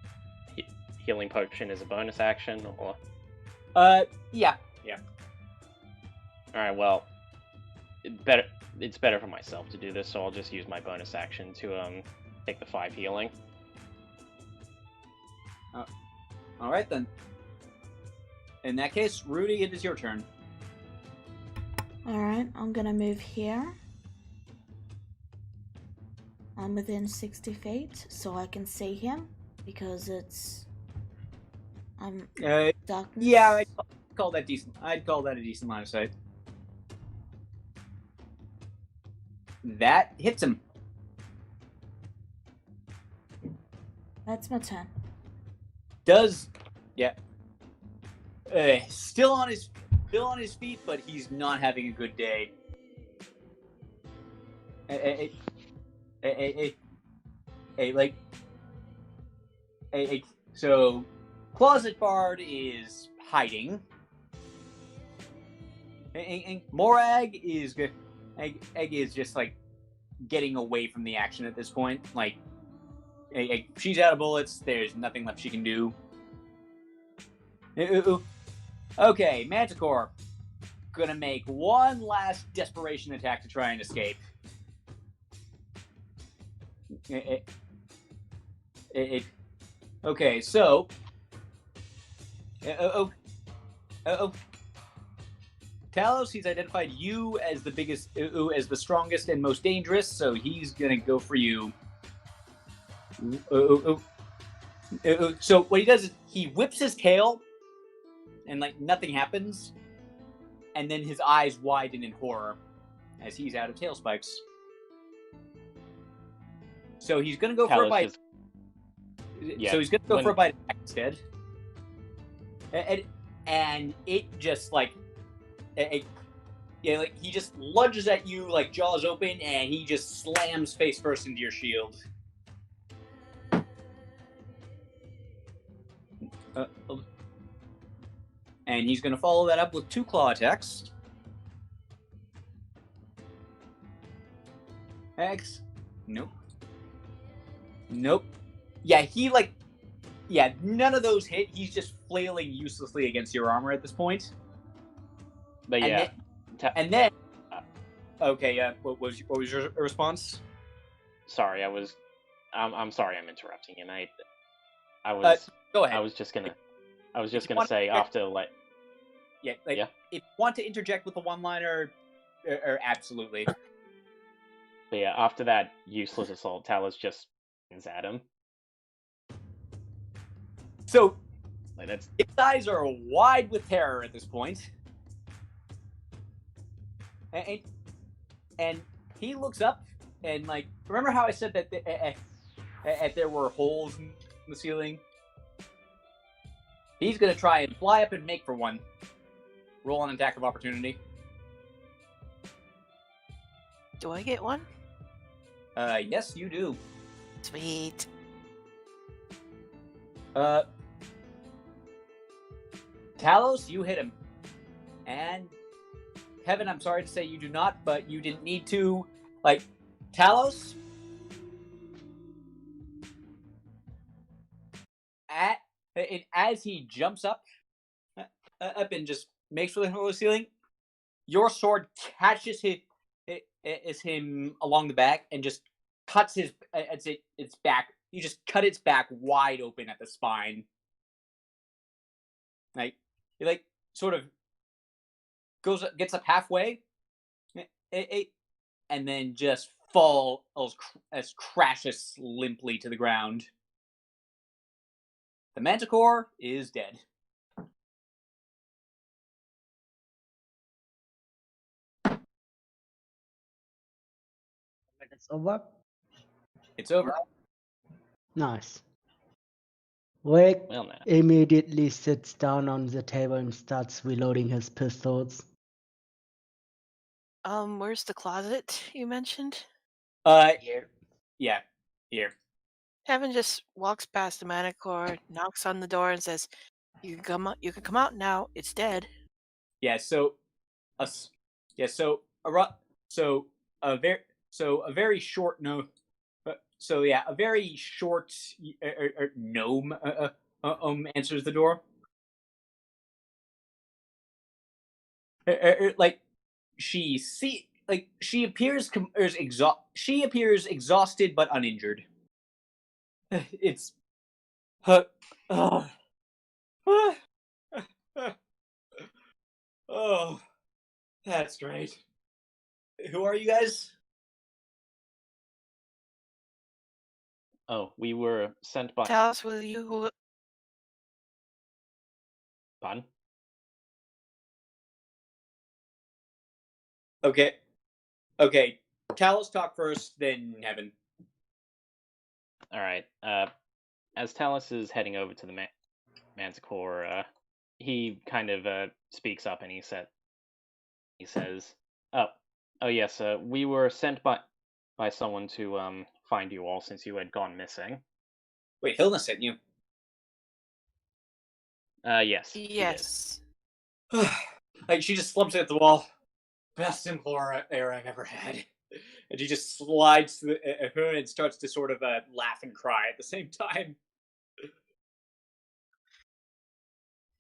healing potion is a bonus action, or? Yeah. All right. Well, it's better for myself to do this, so I'll just use my bonus action to take the 5 healing. All right then. In that case, Rudy, it is your turn. Alright, I'm gonna move here. I'm within 60 feet, so I can see him because I'm darkness. Yeah, I'd call that decent. I'd call that a decent line of sight. That hits him. That's my turn. Still on his feet, but he's not having a good day. So Closet Bard is hiding. And Morag is Egg is just like getting away from the action at this point. Like, she's out of bullets. There's nothing left she can do. Okay, Manticore, gonna make one last desperation attack to try and escape. Okay, so. Talos, he's identified you as the biggest, as the strongest and most dangerous, so he's gonna go for you. So what he does is he whips his tail, and like nothing happens, and then his eyes widen in horror as he's out of tail spikes. So he's gonna go for a bite. So he's gonna go for a bite instead, and it just like. Like he just lunges at you like jaws open, and he just slams face first into your shield. And he's going to follow that up with 2 claw attacks. X. Nope. Yeah, none of those hit. He's just flailing uselessly against your armor at this point. But yeah, and then okay, what was your response? Sorry, I'm sorry, I'm interrupting, and I was go ahead. I was just gonna say after like if you want to interject with a one-liner, or absolutely. But yeah, after that useless assault, Talos just spins at him. So like that's his eyes are wide with terror at this point. And he looks up and like, remember how I said that there were holes in the ceiling? He's gonna try and fly up and make for one. Roll an attack of opportunity. Do I get one? Yes, you do. Sweet. Talos, you hit him. And Kevin, I'm sorry to say you do not, but you didn't need to. Like, Talos, as he jumps up and just makes for the ceiling, your sword catches him along the back and just cuts its back. You just cut its back wide open at the spine. Like, he like sort of gets up halfway, and then just falls as crashes limply to the ground. The Manticore is dead. It's over. It's over. Nice. Wake well now. immediately sits down on the table and starts reloading his pistols. Where's the closet you mentioned? Here. Yeah, here. Kevin just walks past the Manticore, knocks on the door, and says, "You can come out now. It's dead." Yeah. So, a very short no. So yeah, a very short gnome answers the door. Like she appears exhausted but uninjured. It's oh, that's great. Who are you guys? Oh, we were sent by. Tell us, will you? Pardon? Okay. Talos talk first, then Heaven. All right. As Talos is heading over to the Manticore, he kind of speaks up and he says, "Oh yes, we were sent by someone to find you all since you had gone missing." Wait, Hilna sent you? Yes. Yes. Like she just slumps at the wall. Best implore air I've ever had. And she just slides to her and starts to sort of laugh and cry at the same time.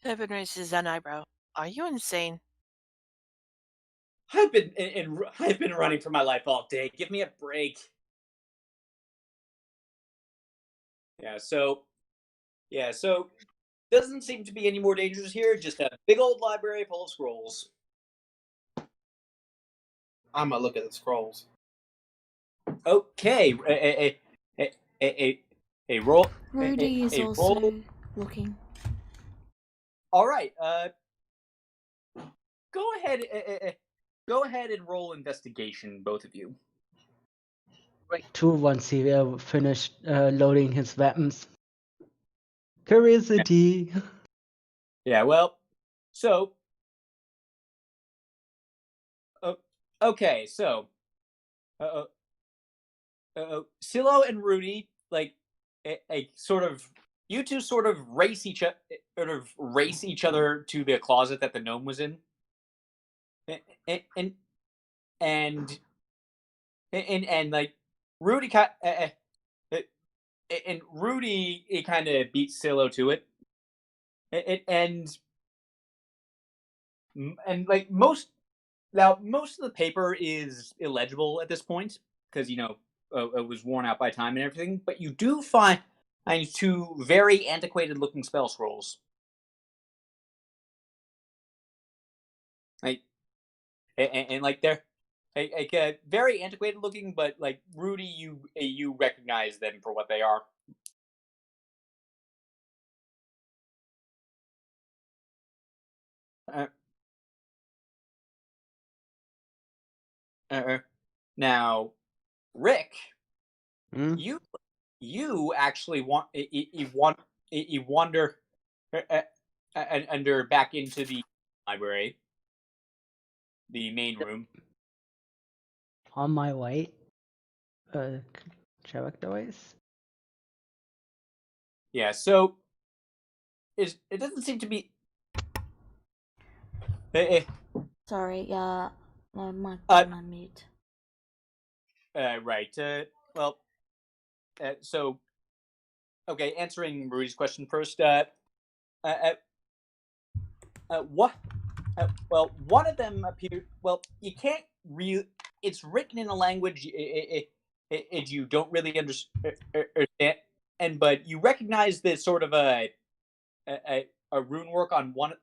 Evan raises an eyebrow. Are you insane? I've been running for my life all day. Give me a break. Yeah, so doesn't seem to be any more dangers here. Just a big old library full of scrolls. I'm gonna look at the scrolls. Okay, a roll. Rudy is a also roll. looking. All right. Go ahead. Go ahead and roll investigation, both of you. Break 2 once he finished loading his weapons. Curiosity. Yeah. Well, so. Okay. So. Silo and Rudy, like, a sort of, you two sort of race each other to the closet that the gnome was in, and and like Rudy and Rudy it kind of beats Silo to it, and like most of the paper is illegible at this point because it was worn out by time and everything. But you do find two very antiquated looking spell scrolls, like and like they're like very antiquated looking, but like Rudy, you recognize them for what they are. Now, Rick, Hmm? you actually you wander under back into the library, the main room. On my way. Character-wise. Yeah, so it doesn't seem to be. Sorry, my mic Uh, on mute. Right. Well, so okay. Answering Rudy's question first. What? Well, one of them appeared. Well, you can't really. It's written in a language you don't really understand, but you recognize this sort of a rune work on one.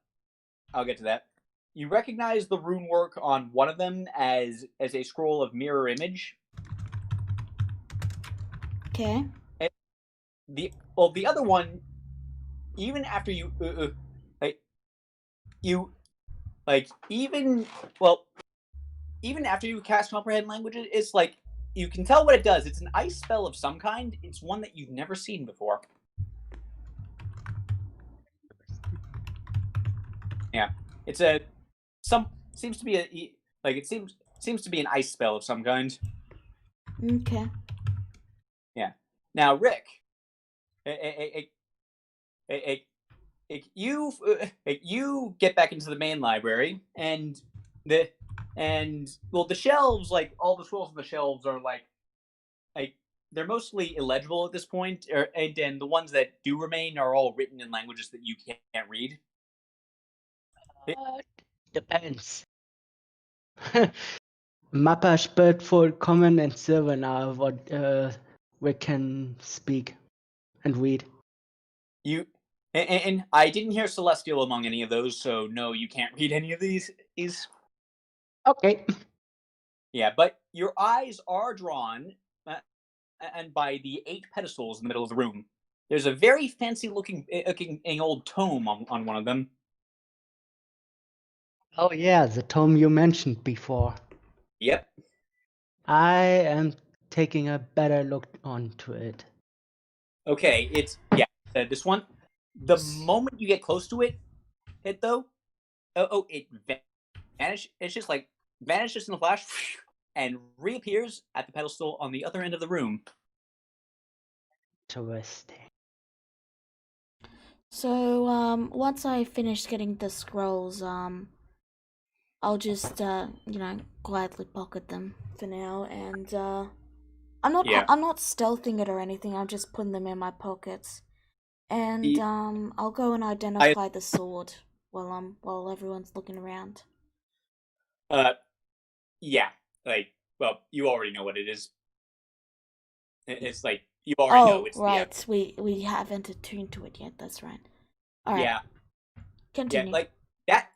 I'll get to that. You recognize the rune work on one of them as a scroll of mirror image. Okay. The other one, even after you even after you cast comprehend languages, it's like you can tell what it does. It's an ice spell of some kind. It's one that you've never seen before. Yeah, it's seems to be seems to be an ice spell of some kind. Okay. Yeah. Now, Rick, you get back into the main library, and the shelves, like all the scrolls on the shelves, are like they're mostly illegible at this point, and the ones that do remain are all written in languages that you can't read. Depends. Mappa spread for common and Sylvan are what we can speak and read. And I didn't hear Celestial among any of those, so no, you can't read any of these. Okay. Yeah, but your eyes are drawn, and by the 8 pedestals in the middle of the room. There's a very fancy looking old tome on one of them. Oh yeah, the tome you mentioned before. Yep. I am taking a better look onto it. Okay, it's this one. The moment you get close to it though, it vanishes. It's just like vanishes in a flash and reappears at the pedestal on the other end of the room. Interesting. So, once I finish getting the scrolls, I'll just quietly pocket them for now, and I'm not stealthing it or anything. I'm just putting them in my pockets, and I'll go and identify the sword while everyone's looking around. Yeah, like, well, you already know what it is. It's like you already know it's right. We haven't attuned to it yet. That's right. All right. Yeah. Continue. Yeah, like that.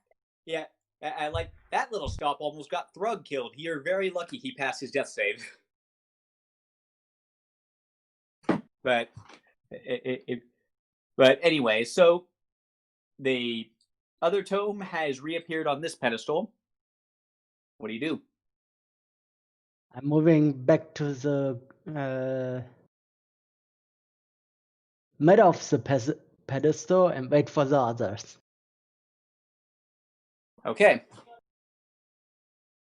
Yeah, I like that little scalp almost got Thrug killed. You're very lucky he passed his death save. But but anyway, so the other tome has reappeared on this pedestal. What do you do? I'm moving back to the middle of the pedestal and wait for the others. Okay.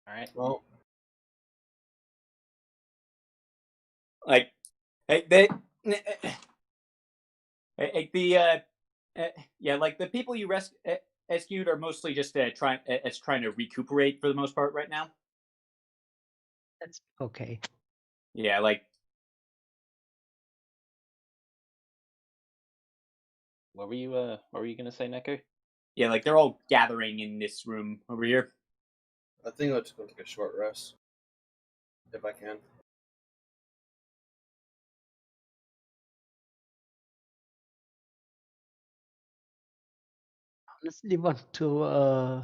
All right. Well, Like, like the people you rescued are mostly just trying to recuperate for the most part right now. That's okay. Yeah, like What were you gonna say, Neko? yeah, like they're all gathering in this room over here. I think I'll just go take a short rest. If I can. Honestly, want to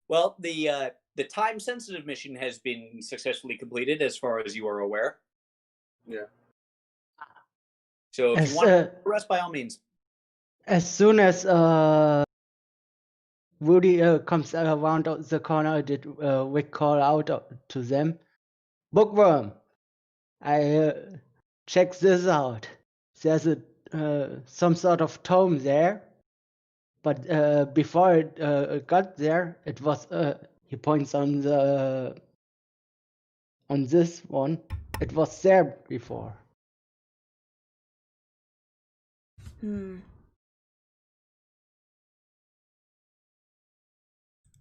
Well, the time sensitive mission has been successfully completed, as far as you are aware. Yeah. So if you want to rest, by all means. As soon as Woody comes around the corner, did Wick call out to them? Bookworm, I check this out. There's some sort of tome there, but before it got there, it was. He points on this one. It was there before.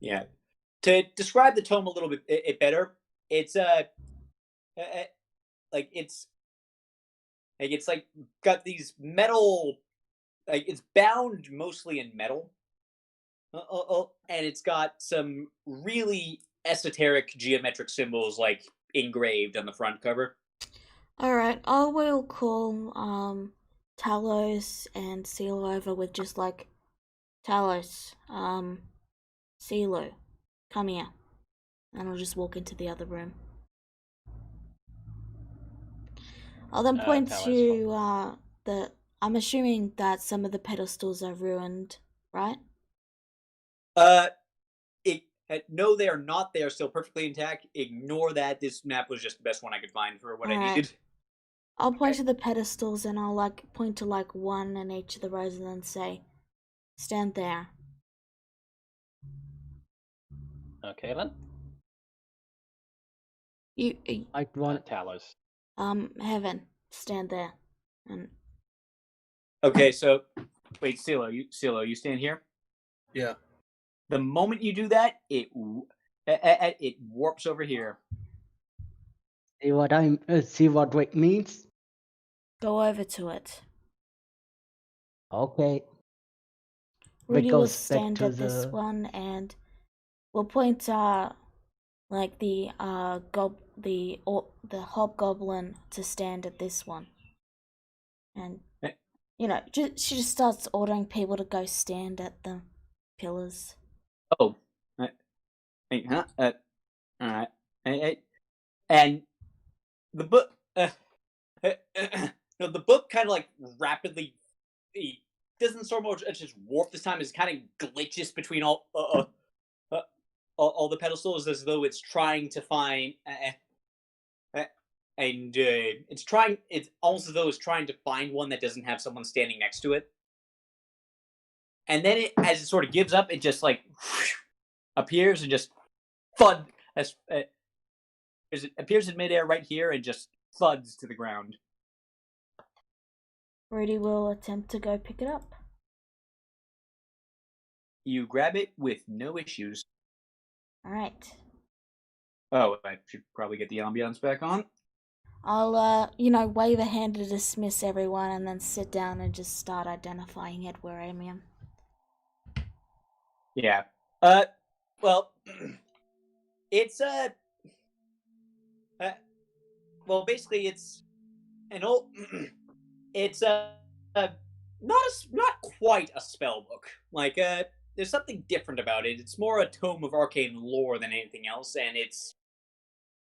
Yeah. To describe the tome a little bit better, it's it's like got these metal, like it's bound mostly in metal, and it's got some really esoteric geometric symbols like engraved on the front cover. All right, I will call Talos and Seal over with just like, Talos, Silo, come here, and I'll just walk into the other room. I'll then point to I'm assuming that some of the pedestals are ruined, right? No, they are not. They are still perfectly intact. Ignore that. This map was just the best one I could find for what I needed. I'll point to the pedestals and I'll like point to like one in each of the rows and then say, stand there. Okay then. You Like one. Talos. Heaven, stand there. And Okay, so wait, Silo, you stand here. Yeah. The moment you do that, it warps over here. See what Wick means? go over to it. Okay. Rudy will stand at this one and we'll point like the hobgoblin to stand at this one. And she just starts ordering people to go stand at the pillars. Oh. Huh? All right. And the book the book kind of like rapidly, it doesn't so much just warp this time. It kind of glitches between all the pedestals, as though it's trying to find it's almost as though it's trying to find one that doesn't have someone standing next to it. And then as it sort of gives up, it just like appears and just thud. It appears in midair right here and just thuds to the ground. Rudy will attempt to go pick it up. You grab it with no issues. All right. Oh, I should probably get the ambiance back on. I'll, wave a hand to dismiss everyone and then sit down and just start identifying it where I am. Yeah. Well, it's, well, basically, it's an old, it's, not quite a spell book. Like, there's something different about it. It's more a tome of arcane lore than anything else, and it's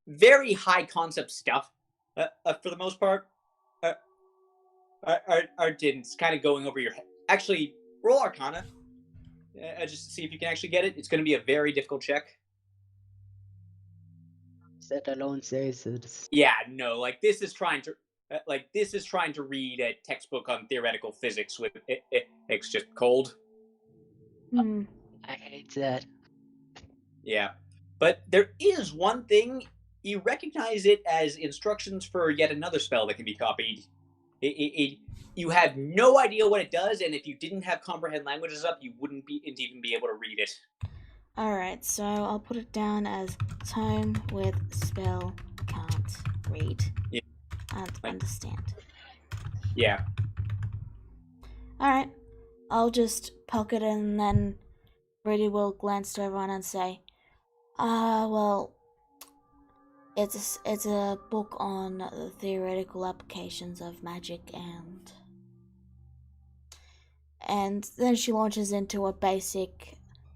very high concept stuff, for the most part. It's kind of going over your head. Actually, roll Arcana, just to see if you can actually get it. It's going to be a very difficult check. That alone says it. Yeah, no, like this is trying to read a textbook on theoretical physics with it's just cold. Hmm. I hate that. Yeah, but there is one thing. You recognize it as instructions for yet another spell that can be copied. You have no idea what it does, and if you didn't have comprehend languages up, you wouldn't even be able to read it. Alright, so I'll put it down as tome with spell can't read. Yeah. And understand. Yeah. Alright, I'll just pocket it and then Rudy will glance to everyone and say, well, it's a book on the theoretical applications of magic and then she launches into a basic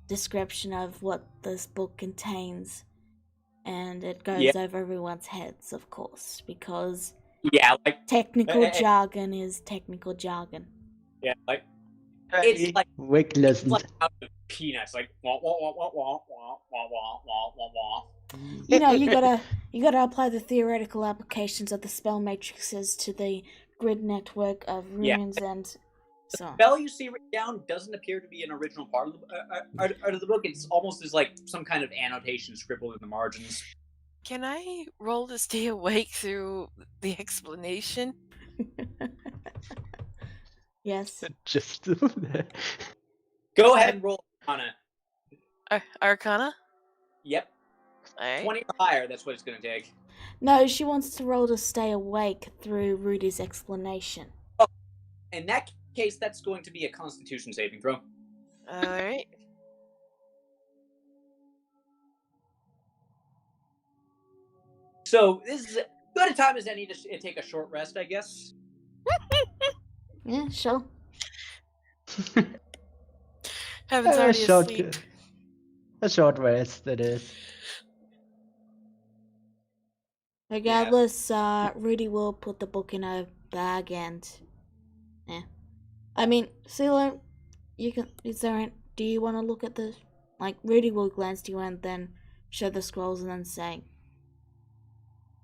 description of what this book contains, and it goes over everyone's heads, of course, because like technical jargon is technical jargon. Yeah, like it's like Wick listened. It's like out of peanuts, like wah wah wah wah wah wah wah wah wah wah wah. You gotta apply the theoretical applications of the spell matrices to the grid network of runes and so on. The spell you see written down doesn't appear to be an original part of the book. It's almost as like some kind of annotation scribbled in the margins. Can I roll to stay awake through the explanation? Yes. Just do that. Go ahead and roll Arcana. Arcana? Yep. Alright. 20 or higher, that's what it's going to take. No, she wants to roll to stay awake through Rudy's explanation. Oh, in that case, that's going to be a Constitution saving throw. Alright. So, this is as good a time as any to take a short rest, I guess. Yeah, sure. Heaven's already asleep. A short rest, it is. Regardless, Rudy will put the book in a bag and... Yeah. I mean, CeeLo, do you want to look at the... Like, Rudy will glance to you and then show the scrolls and then say,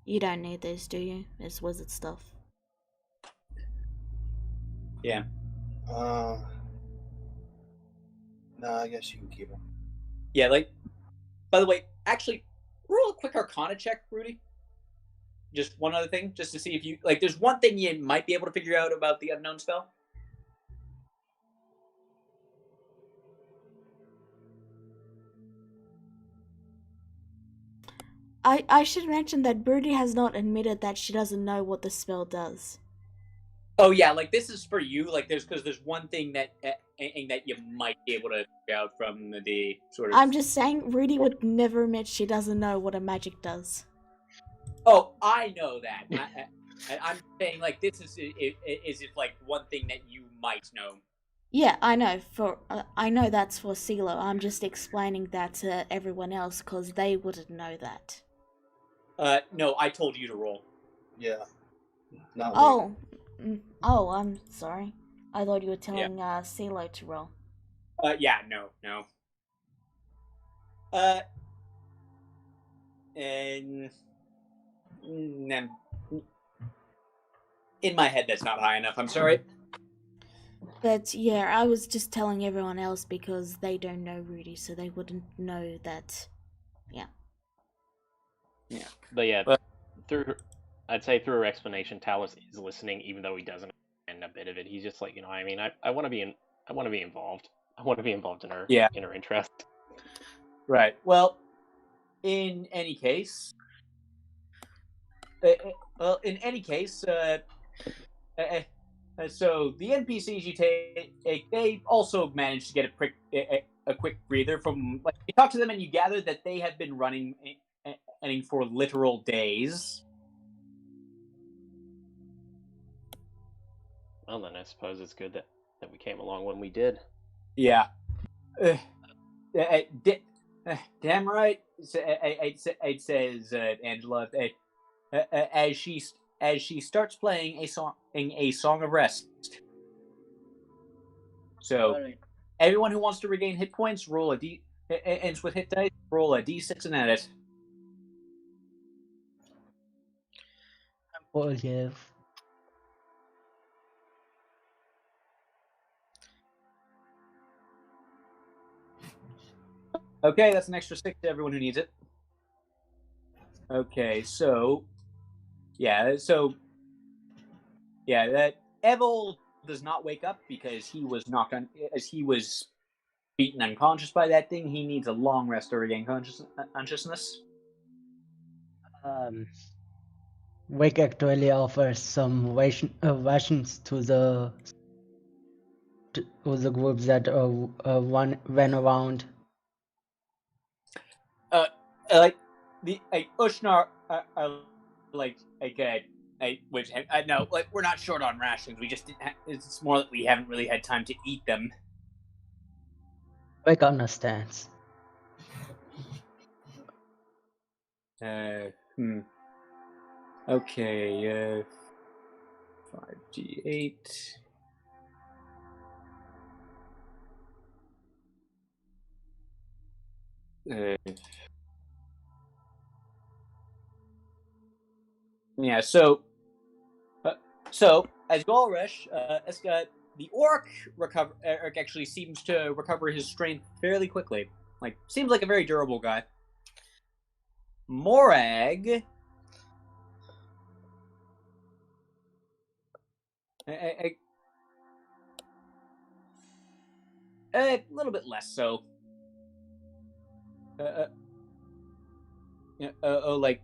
you don't need this, do you? It's wizard stuff. Yeah. No, I guess you can keep them. Yeah, like, by the way, actually, roll a quick Arcana check, Rudy. Just one other thing, just to see if you, like, there's one thing you might be able to figure out about the unknown spell. I should mention that Birdie has not admitted that she doesn't know what the spell does. Oh yeah, like this is for you. Like there's one thing that you might be able to figure out from the sort of. I'm just saying, Rudy would never admit she doesn't know what a magic does. Oh, I know that. I'm saying like this is if like one thing that you might know. Yeah, I know. I know that's for CeeLo. I'm just explaining that to everyone else because they wouldn't know that. No, I told you to roll. Yeah. Not Oh, I'm sorry. I thought you were telling CeeLo to roll. Yeah, no. And in my head, that's not high enough. I'm sorry. But yeah, I was just telling everyone else because they don't know Rudy, so they wouldn't know that. Yeah. Yeah, but yeah, I'd say through her explanation, Talos is listening, even though he doesn't understand a bit of it. He's just like, I mean, I want to be involved. I want to be involved in her interest. Right. Well, in any case, so the NPCs you take, they also managed to get a quick breather from. Like, you talk to them and you gather that they have been running for literal days. Well, then I suppose it's good that we came along when we did. Yeah. Damn right. It says Angela. As she starts playing a song of rest. So, everyone who wants to regain hit points, roll a d. Ends with hit dice. Roll a d6 and add it. Oh, yes. Okay, that's an extra 6 to everyone who needs it. Okay, so that Evil does not wake up because he was knocked on, as he was beaten unconscious by that thing. He needs a long rest to regain consciousness. Wick actually offers some rations to the groups that went around. Ushnar, no, like, we're not short on rations. We just didn't it's more that we haven't really had time to eat them. Wick understands. Okay, 5d8. Yeah, so as Galresh, the orc actually seems to recover his strength fairly quickly. Like, seems like a very durable guy. Morag, a little bit less so. Like,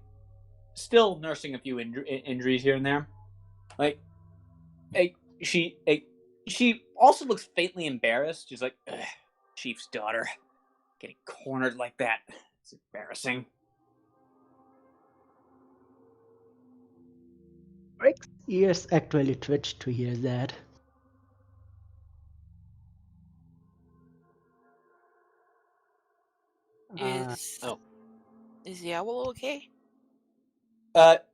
still nursing a few injuries here and there. Like, she also looks faintly embarrassed. She's like, Chief's daughter, getting cornered like that. It's embarrassing. Wick's ears actually twitched to hear that. Is the owl okay? Like,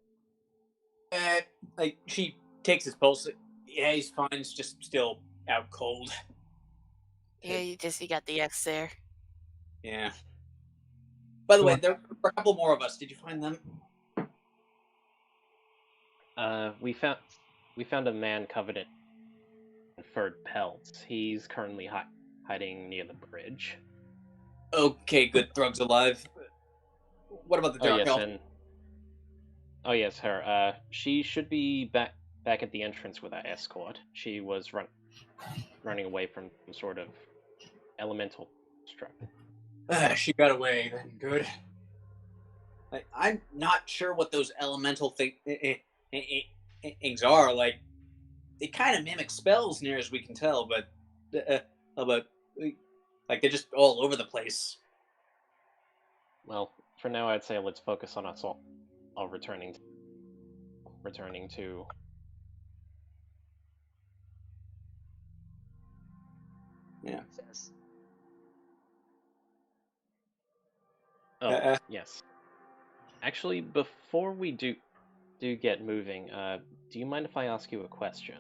she takes his pulse. Yeah, he's fine. He's just still out cold. Yeah, he got the X there. Yeah. By the way, there were a couple more of us. Did you find them? We found a man covered in furred pelts. He's currently hiding near the bridge. Okay, good. Thrug's alive. What about the dark elf? Oh yes, her. She should be back at the entrance with our escort. She was running away from some sort of elemental structure. She got away. Then good. Like, I'm not sure what those elemental things are. Like, they kind of mimic spells, near as we can tell, but like, they're just all over the place. Well, for now, I'd say let's focus on us all returning to. Yeah. Oh, yes. Actually, before we do get moving, do you mind if I ask you a question?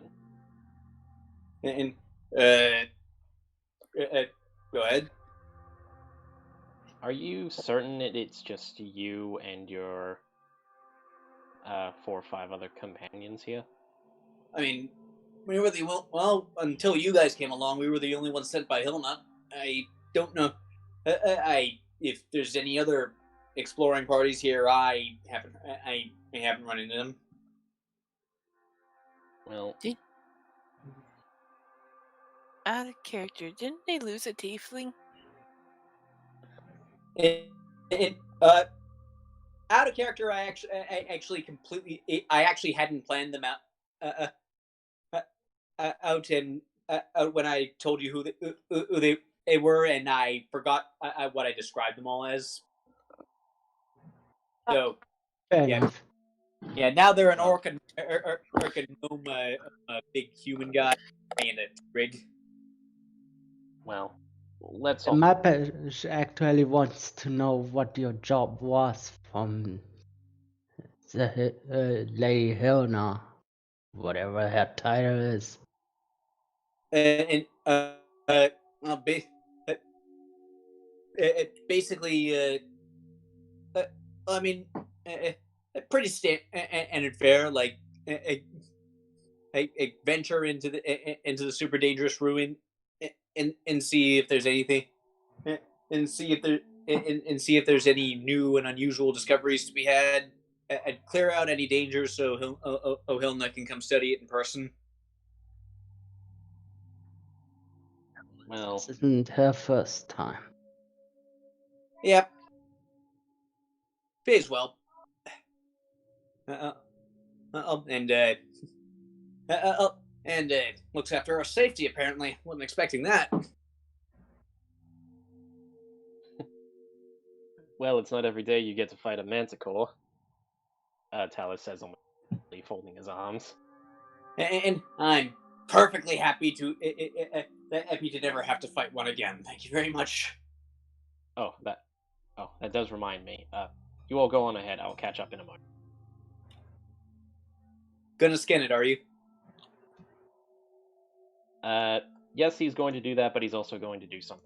And go ahead. Are you certain it's just you and your 4 or 5 other companions here? I mean, we were until you guys came along, we were the only ones sent by Hillnut. I don't know. If there's any other exploring parties here, I haven't run into them. Well, Out of character, didn't they lose a tiefling? Out of character, I actually completely, I actually hadn't planned them out and out when I told you who they were, and I forgot what I described them all as. So, Fair yeah, enough. yeah. Now they're an orc and gnome, a big human guy, and a rig. Well, let's The all. map actually wants to know what your job was from the Lady Helena, whatever her title is. And basically, I mean, pretty and fair. Like, a venture into the super dangerous ruin, and see if there's anything, and see if there and see if there's any new and unusual discoveries to be had, and clear out any dangers so Ohilna can come study it in person. Well, This isn't her first time. Yep. Pays well. And looks after our safety. Apparently, wasn't expecting that. well, it's not every day you get to fight a manticore. Talus says, on folding his arms. And I'm perfectly happy to never have to fight one again. Thank you very much. Oh, that does remind me. You all go on ahead. I'll catch up in a moment. Gonna skin it, are you? Yes, he's going to do that, but he's also going to do something.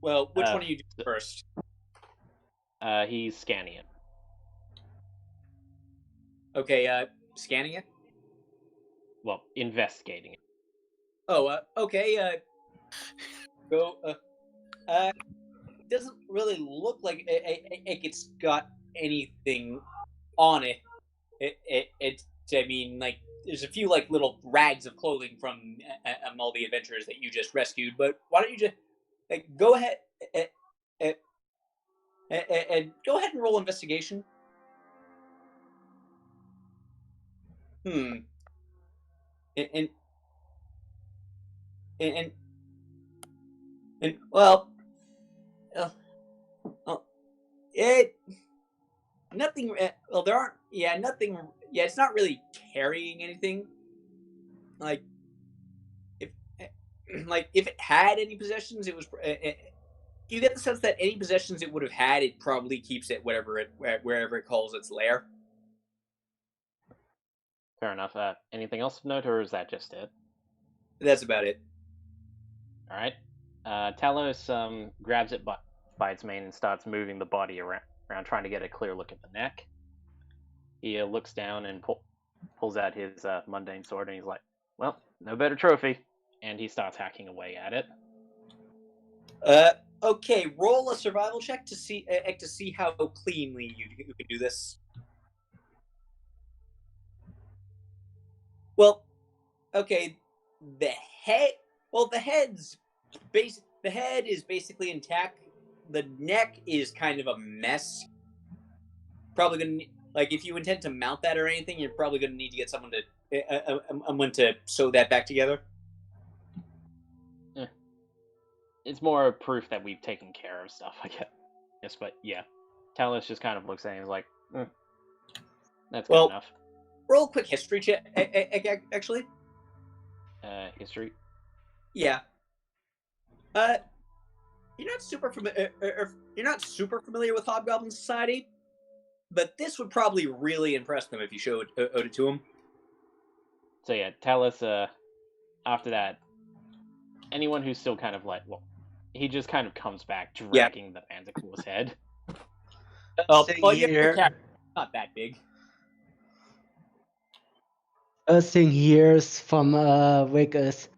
Well, which one of you do first? He's scanning it. Okay, scanning it? Well, investigating it. Oh, okay, go, doesn't really look like it's got anything on it. I mean, like, there's a few, like, little rags of clothing from all the adventurers that you just rescued, but why don't you just, like, go ahead, and go ahead and roll investigation. And well, it nothing. Well, there aren't. Yeah, nothing. Yeah, it's not really carrying anything. Like, if if it had any possessions, it was. You get the sense that any possessions it would have had, it probably keeps it wherever it calls its lair. Fair enough. Anything else of note, or is that just it? That's about it. All right. Talos grabs it by its mane and starts moving the body around, trying to get a clear look at the neck. He looks down and pulls out his mundane sword, and he's like, "Well, no better trophy." And he starts hacking away at it. Okay, roll a survival check to see how cleanly you can do this. Well, okay, the head. Well, the head is basically intact. The neck is kind of a mess. Probably gonna like if you intend to mount that or anything, you're probably gonna need to get someone to sew that back together. It's more proof that we've taken care of stuff, I guess. But yeah, Talos just kind of looks at it and is like, "That's good enough." Roll a quick history check, actually. History. Yeah. You're not super familiar with Hobgoblin Society, but this would probably really impress them if you owed it to them. So yeah, Talos. After that, anyone who's still kind of like, well, he just kind of comes back dragging the manticore's head. Yeah, not that big. First thing here is from Wiggles.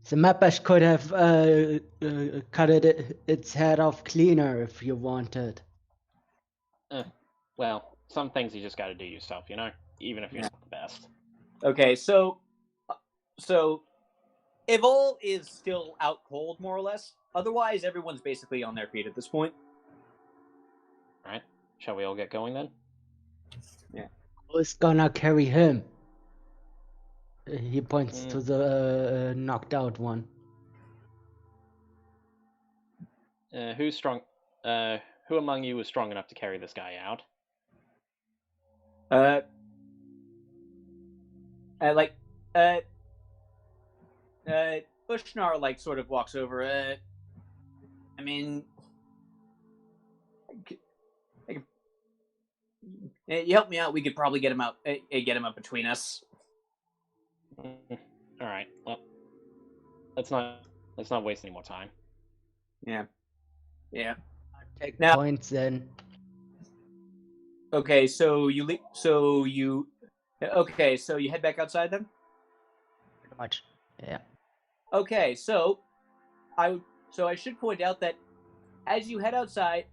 The Mapash could have cut its head off cleaner if you wanted. Well, some things you just got to do yourself, even if you're not the best. Okay, so Evol is still out cold, more or less. Otherwise, everyone's basically on their feet at this point. All right. Shall we all get going then? Yeah. Who's gonna carry him? He points to the knocked out one. Who's strong? Who among you is strong enough to carry this guy out? Bushnar like sort of walks over. I mean, you help me out. We could probably get him out. Get him up between us. All right. Well, let's not waste any more time. Yeah. Take Now- points then. Okay, so you head back outside then. Pretty much. Yeah. Okay, so I should point out that as you head outside,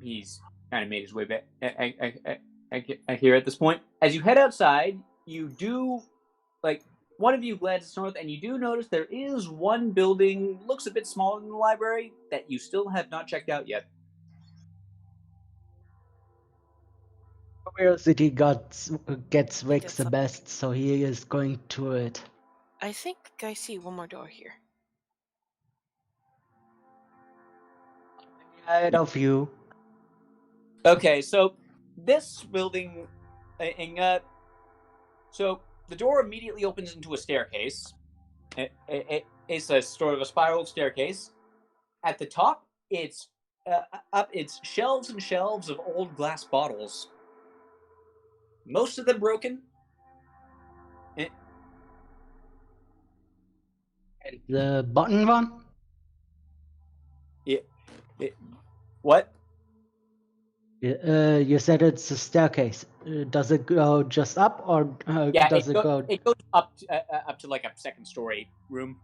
he's kind of made his way back. I hear at this point. As you head outside, you do one of you glances north, and you do notice there is one building, looks a bit smaller than the library, that you still have not checked out yet. Curiosity gets Rick the best, so he is going to it. I think I see one more door here. Ahead of you. Okay, so this building, so the door immediately opens into a staircase. It's a sort of a spiral staircase. At the top, it's shelves and shelves of old glass bottles. Most of them broken. The button one? What? You said it's a staircase. Does it go just up, or does it go? It goes up to like a second story room.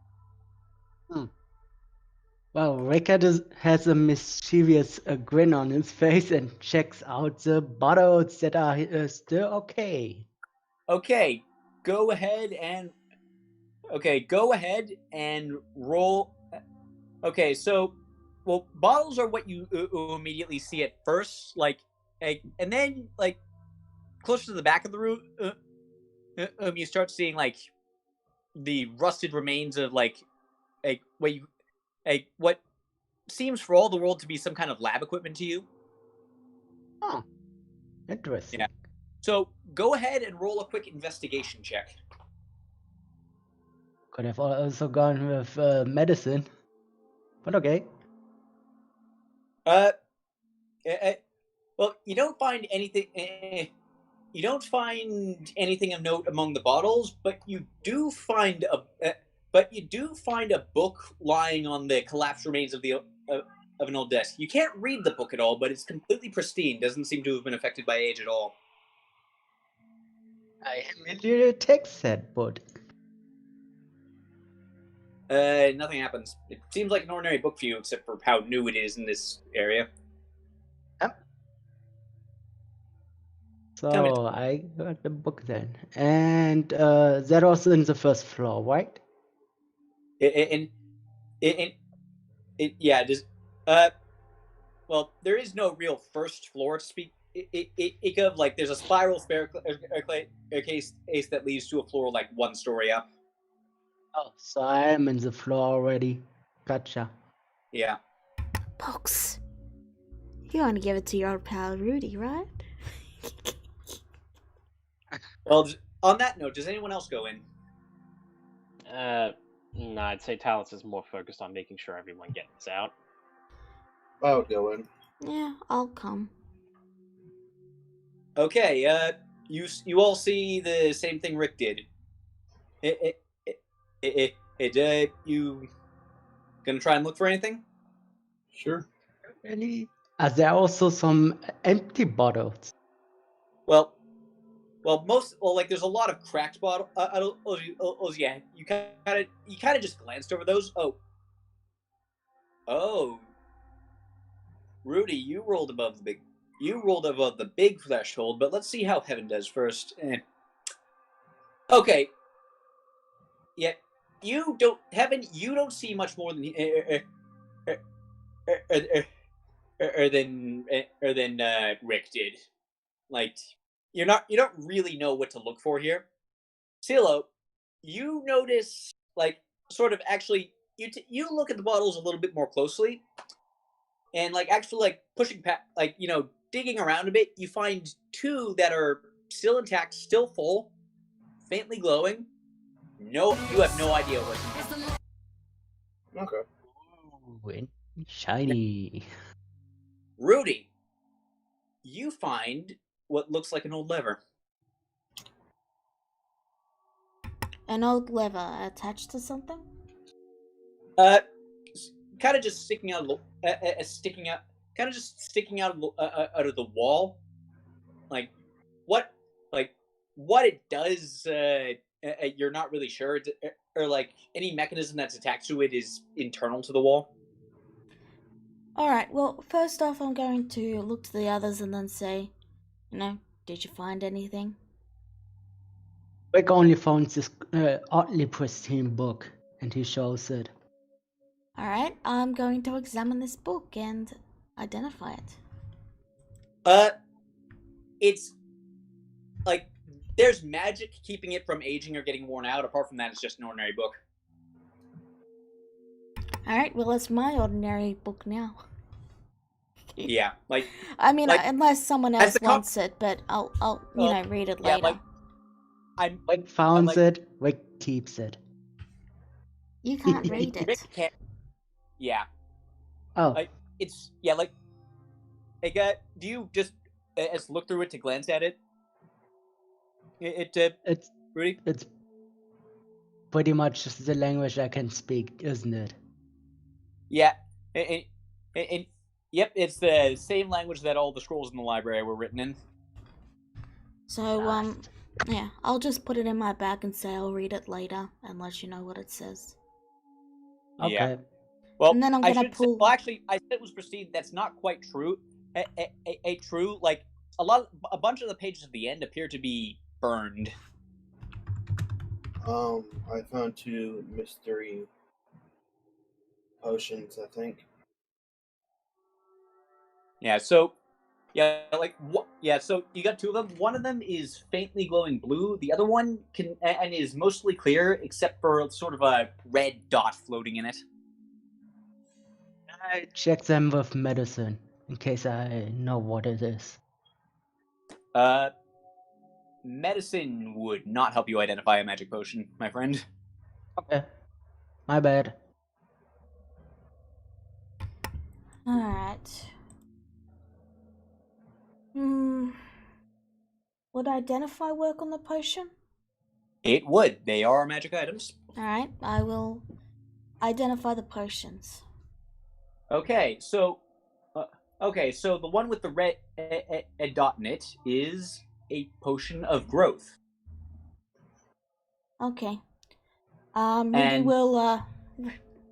Well, Rickard has a mischievous grin on his face and checks out the bottles that are still okay. Okay, go ahead and roll. Okay, so bottles are what you immediately see at first, and then closer to the back of the room, you start seeing the rusted remains of what seems for all the world to be some kind of lab equipment to you. Oh, interesting. Yeah. So go ahead and roll a quick investigation check. Could have also gone with medicine, but okay. Well, you don't find anything. You don't find anything of note among the bottles, but you do find a book lying on the collapsed remains of an old desk. You can't read the book at all, but it's completely pristine. Doesn't seem to have been affected by age at all. I immediately text that, but nothing happens. It seems like an ordinary book for you, except for how new it is in this area. Yep. So I got the book then, and that was in the first floor, right? Yeah. Well, there is no real first floor to speak. There's a spiral staircase that leads to a floor one story up. Oh, so I am in the floor already. Gotcha. Yeah. Pox. You want to give it to your pal Rudy, right? Well, on that note, does anyone else go in? No, I'd say Talus is more focused on making sure everyone gets out. I would go in. Yeah, I'll come. Okay, you all see the same thing Rick did. You gonna try and look for anything? Sure. Really? Are there also some empty bottles? Well, there's a lot of cracked bottle. Yeah, you kind of just glanced over those. Oh, Rudy, you rolled above the big. You rolled above the big threshold, but let's see how Heaven does first. Okay. Yeah, you don't, Heaven. You don't see much more than Rick did. Like, you don't really know what to look for here. Silo, you notice, like, sort of actually, you look at the bottles a little bit more closely, and like actually like pushing past, like, digging around a bit, you find two that are still intact, still full, faintly glowing. No, you have no idea what's in them. Okay. Ooh, shiny. Rudy, you find what looks like an old lever. An old lever attached to something? Kind of just sticking out, kind of just sticking out of the wall. Like what it does, you're not really sure, or like any mechanism that's attached to it is internal to the wall. Alright, well, first off, I'm going to look to the others and then say, did you find anything? Rick only found this oddly pristine book, and he shows it. Alright, I'm going to examine this book and identify it. It's like there's magic keeping it from aging or getting worn out. Apart from that, it's just an ordinary book. Alright, well, it's my ordinary book now. Yeah, like, I mean, like, unless someone else wants it, but I'll read it later. Yeah, Rick found it, Rick keeps it. You can't read it. Rick can't. Yeah. Oh. Like, it's, do you just look through it to glance at it? It's Rudy? It's pretty much the language I can speak, isn't it? Yeah. And yep, it's the same language that all the scrolls in the library were written in. So, yeah, I'll just put it in my bag and say I'll read it later and let you know what it says. Okay. Yeah. Well, and then I'm gonna pull. Well, actually, I said it was pristine. That's not quite true. True, like a bunch of the pages at the end appear to be burned. I found 2 mystery potions, I think. Yeah. So, yeah, so you got 2 of them. One of them is faintly glowing blue. The other one is mostly clear, except for sort of a red dot floating in it. I check them with medicine in case I know what it is. Medicine would not help you identify a magic potion, my friend. Okay. My bad. Alright. Would identify work on the potion? It would. They are magic items. Alright, I will identify the potions. Okay, so the one with the red dot in it is a potion of growth. Okay. Rudy will,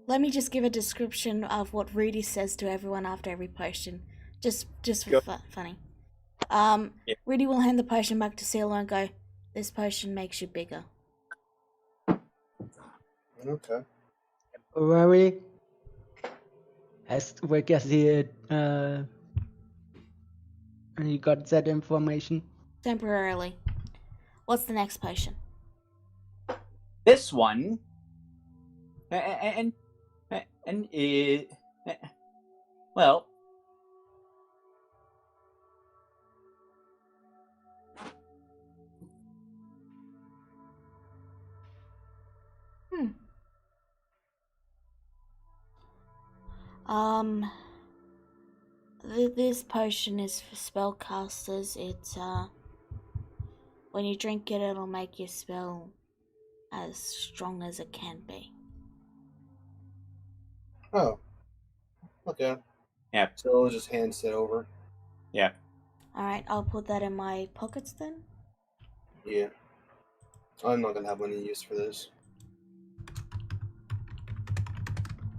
let me just give a description of what Rudy says to everyone after every potion. Just for funny. Yeah. Rudy will hand the potion back to Silo and go, this potion makes you bigger. Okay. Temporary. As Rick as he got that information. Temporarily. What's the next potion? This one, well. This potion is for spellcasters. It's, when you drink it, it'll make your spell as strong as it can be. Oh. Okay. Yeah. So I'll just hand it over. Yeah. Alright, I'll put that in my pockets then. Yeah. I'm not gonna have any use for this.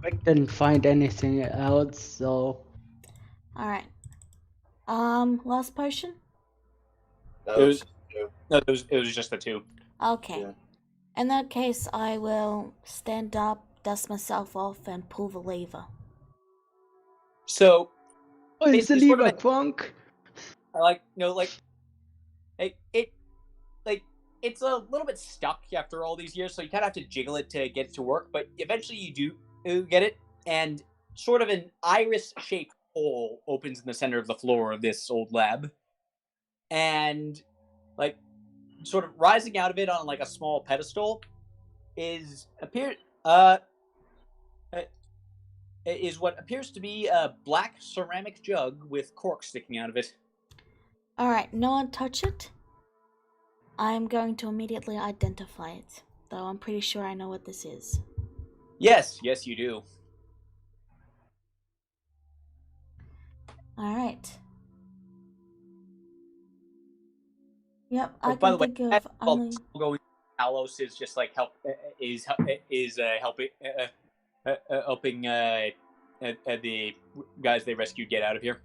Rick didn't find anything else, so... Alright. Last potion? That It was was no, it was just the 2. Okay. Yeah. In that case, I will stand up, dust myself off, and pull the lever. So Oh, it's the basically, sort of lever, Quonk. it's a little bit stuck after all these years, so you kind of have to jiggle it to get it to work. But eventually, you do get it, and sort of an iris-shaped hole opens in the center of the floor of this old lab, and like sort of rising out of it on like a small pedestal is what appears to be a black ceramic jug with cork sticking out of it. Alright, no one touch it. I'm going to immediately identify it, though I'm pretty sure I know what this is. Yes, you do. Alright. Yep, Oh, I by the can way, think of only... going Talos is just like helping the guys they rescued get out of here.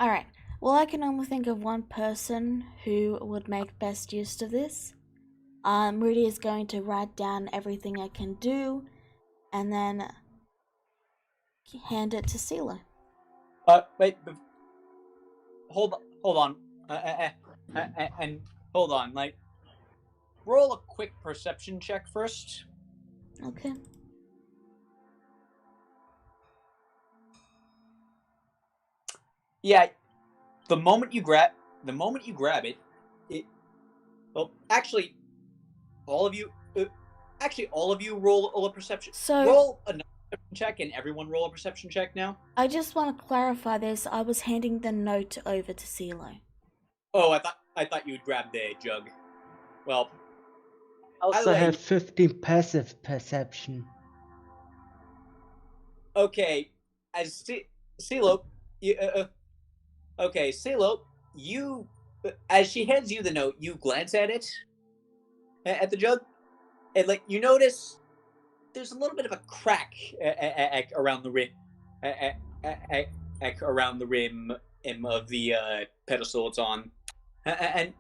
Alright, well I can only think of one person who would make best use of this. Rudy is going to write down everything I can do, and then hand it to CeeLo. Wait, hold on, and hold on, like, roll a quick perception check first. Okay. Yeah, the moment you grab it, well, actually, all of you roll a perception. So roll another perception check, and everyone roll a perception check now. I just want to clarify this. I was handing the note over to CeeLo. Oh, I thought you'd grab the jug. Well, I also have 15 passive perception. Okay, as CeeLo, CeeLo, you, as she hands you the note, you glance at it, at the jug, and like you notice there's a little bit of a crack around the rim, around the rim of the pedestal it's on, and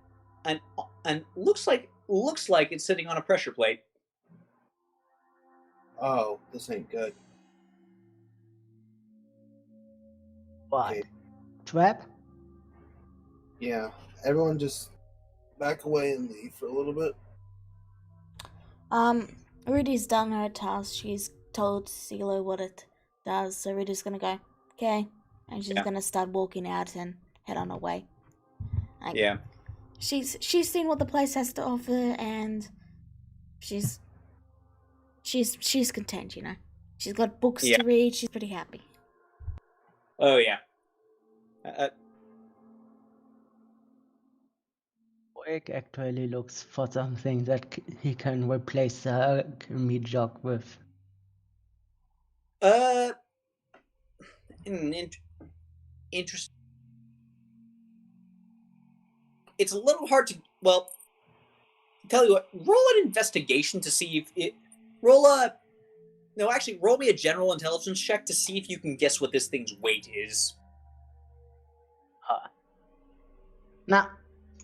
looks like it's sitting on a pressure plate. Oh, this ain't good. What? Okay. Trap? Yeah. Everyone just back away and leave for a little bit. Rudy's done her task. She's told CeeLo what it does, so Rudy's gonna go, okay, and she's gonna start walking out and head on her way. Like, Yeah. She's seen what the place has to offer, and she's content, you know. She's got books to read. She's pretty happy. Oh yeah. Wake actually looks for something that he can replace the alchemy jug with. Interesting. It's a little hard to. Well, tell you what. Roll an investigation to see if it. Roll me a general intelligence check to see if you can guess what this thing's weight is. Nah.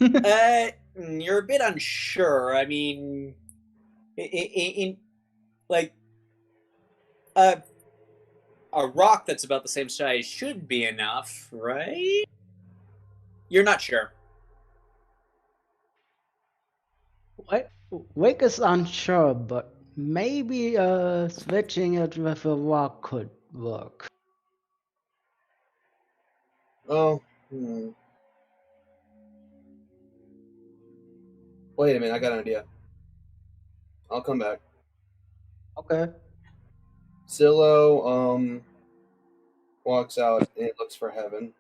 You're a bit unsure. I mean, a rock that's about the same size should be enough, right? You're not sure. Wake is unsure, but maybe switching it with a rock could work. Oh. Wait a minute, I got an idea. I'll come back. Okay. Silo walks out and looks for Heaven.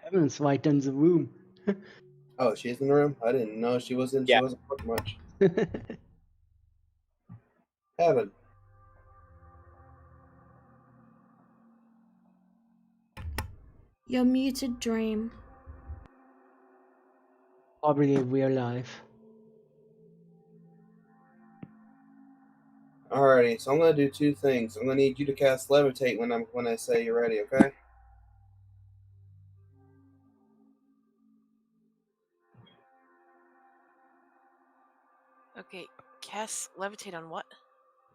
Heaven's right in the room. Oh, she's in the room? I didn't know she wasn't. She wasn't looking much. Heaven. Your muted, Dream. Probably real life. Alrighty, so I'm gonna do two things. I'm gonna need you to cast levitate when I say you're ready, okay? Okay, cast levitate on what?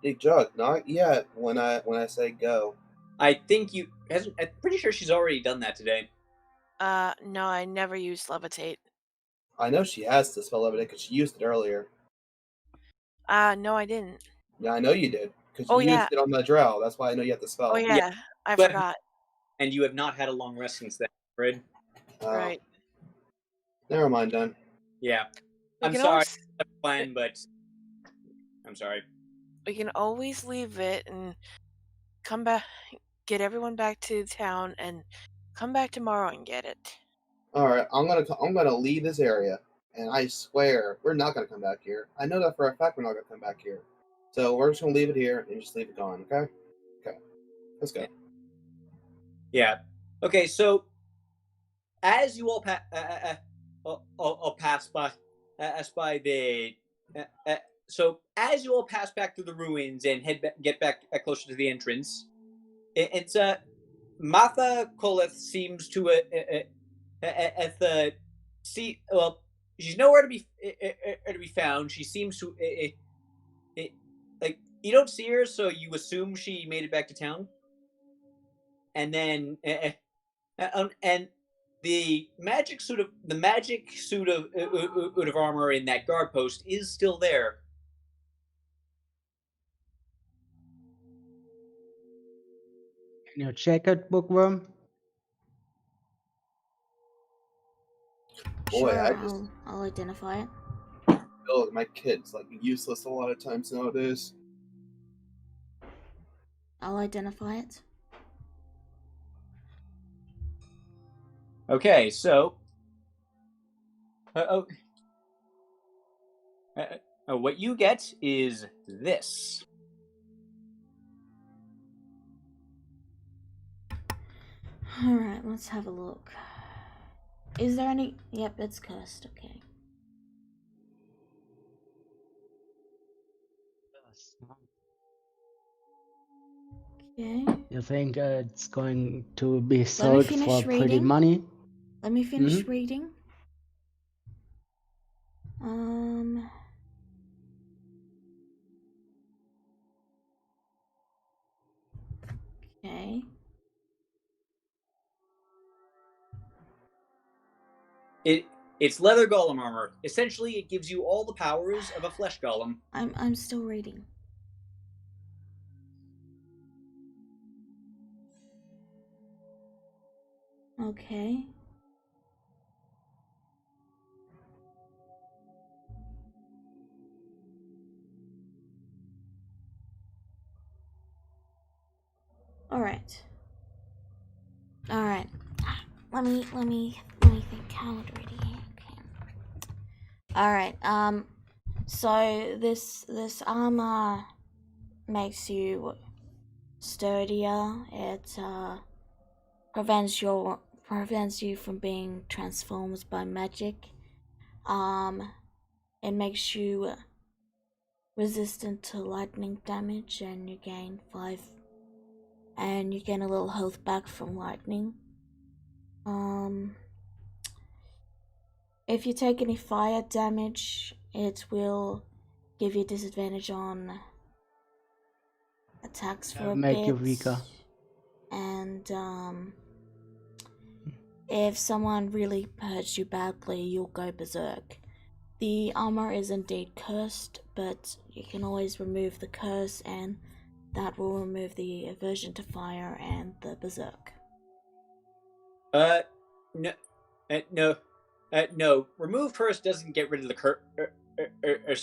Big Jug, not yet. When I say go. I think you. I'm pretty sure she's already done that today. No, I never used levitate. I know she has the spell levitate because she used it earlier. No, I didn't. Yeah, I know you did because Oh, you yeah. used it on the drow. That's why I know you have the spell. Oh, yeah. I But- forgot. And you have not had a long rest since then, Fred. Right. Never mind then. Yeah. We I'm can sorry, always- plan, but I'm sorry. We can always leave it and come back, get everyone back to town, and come back tomorrow and get it. All right, I'm gonna leave this area, and I swear we're not gonna come back here. I know that for a fact we're not gonna come back here. So we're just gonna leave it here and just leave it gone. Okay. Okay. Let's go. Yeah. Okay. So, as you all pass by the. So as you all pass back through the ruins and get back closer to the entrance, it's Martha Koleth seems to at the see well she's nowhere to be found. She seems to like you don't see her, so you assume she made it back to town, and then and the magic suit of armor in that guard post is still there. Can you check it, Bookworm? Boy, Sure, I just I'll identify it. feel like my kid's like useless a lot of times nowadays. I'll identify it. Okay, so what you get is this. Alright, let's have a look. Is there any... Yep, it's cursed, okay. Okay. You think it's going to be sold finish for pretty reading. money? Let me finish Mhm. reading. Okay. It's leather golem armor. Essentially, it gives you all the powers of a flesh golem. I'm still reading. Okay. Alright. Alright. Let me think how to read it. Okay. Alright, so this armor makes you sturdier. It prevents you from being transformed by magic. It makes you resistant to lightning damage, and you gain 5, and you gain a little health back from lightning. If you take any fire damage, it will give you disadvantage on attacks for a Make bit. you weaker. And if someone really hurts you badly, you'll go berserk. The armor is indeed cursed, but you can always remove the curse, and that will remove the aversion to fire and the berserk. No. Remove curse doesn't get rid of the curse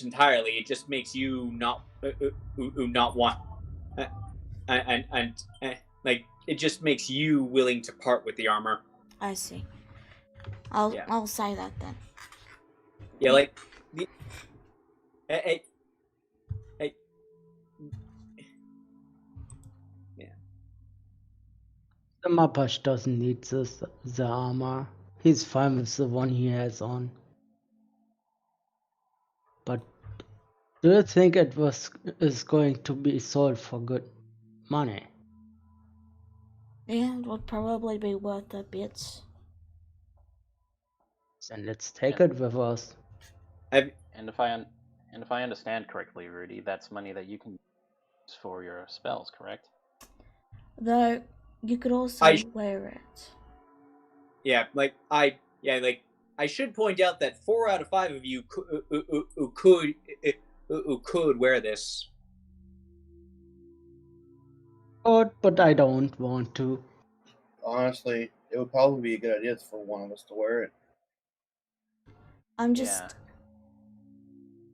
entirely. It just makes you not want, and like it just makes you willing to part with the armor. I see. I'll say that then. Yeah, like the The Mapash doesn't need the armor. He's fine with the one he has on. But Do you think it is going to be sold for good money? Yeah, it would probably be worth a bit. Then let's take it with us. And if I understand correctly, Rudy, that's money that you can use for your spells, correct? Though you could also wear it. Yeah, I should point out that 4 out of 5 of you could wear this. But I don't want to. Honestly, it would probably be a good idea for one of us to wear it.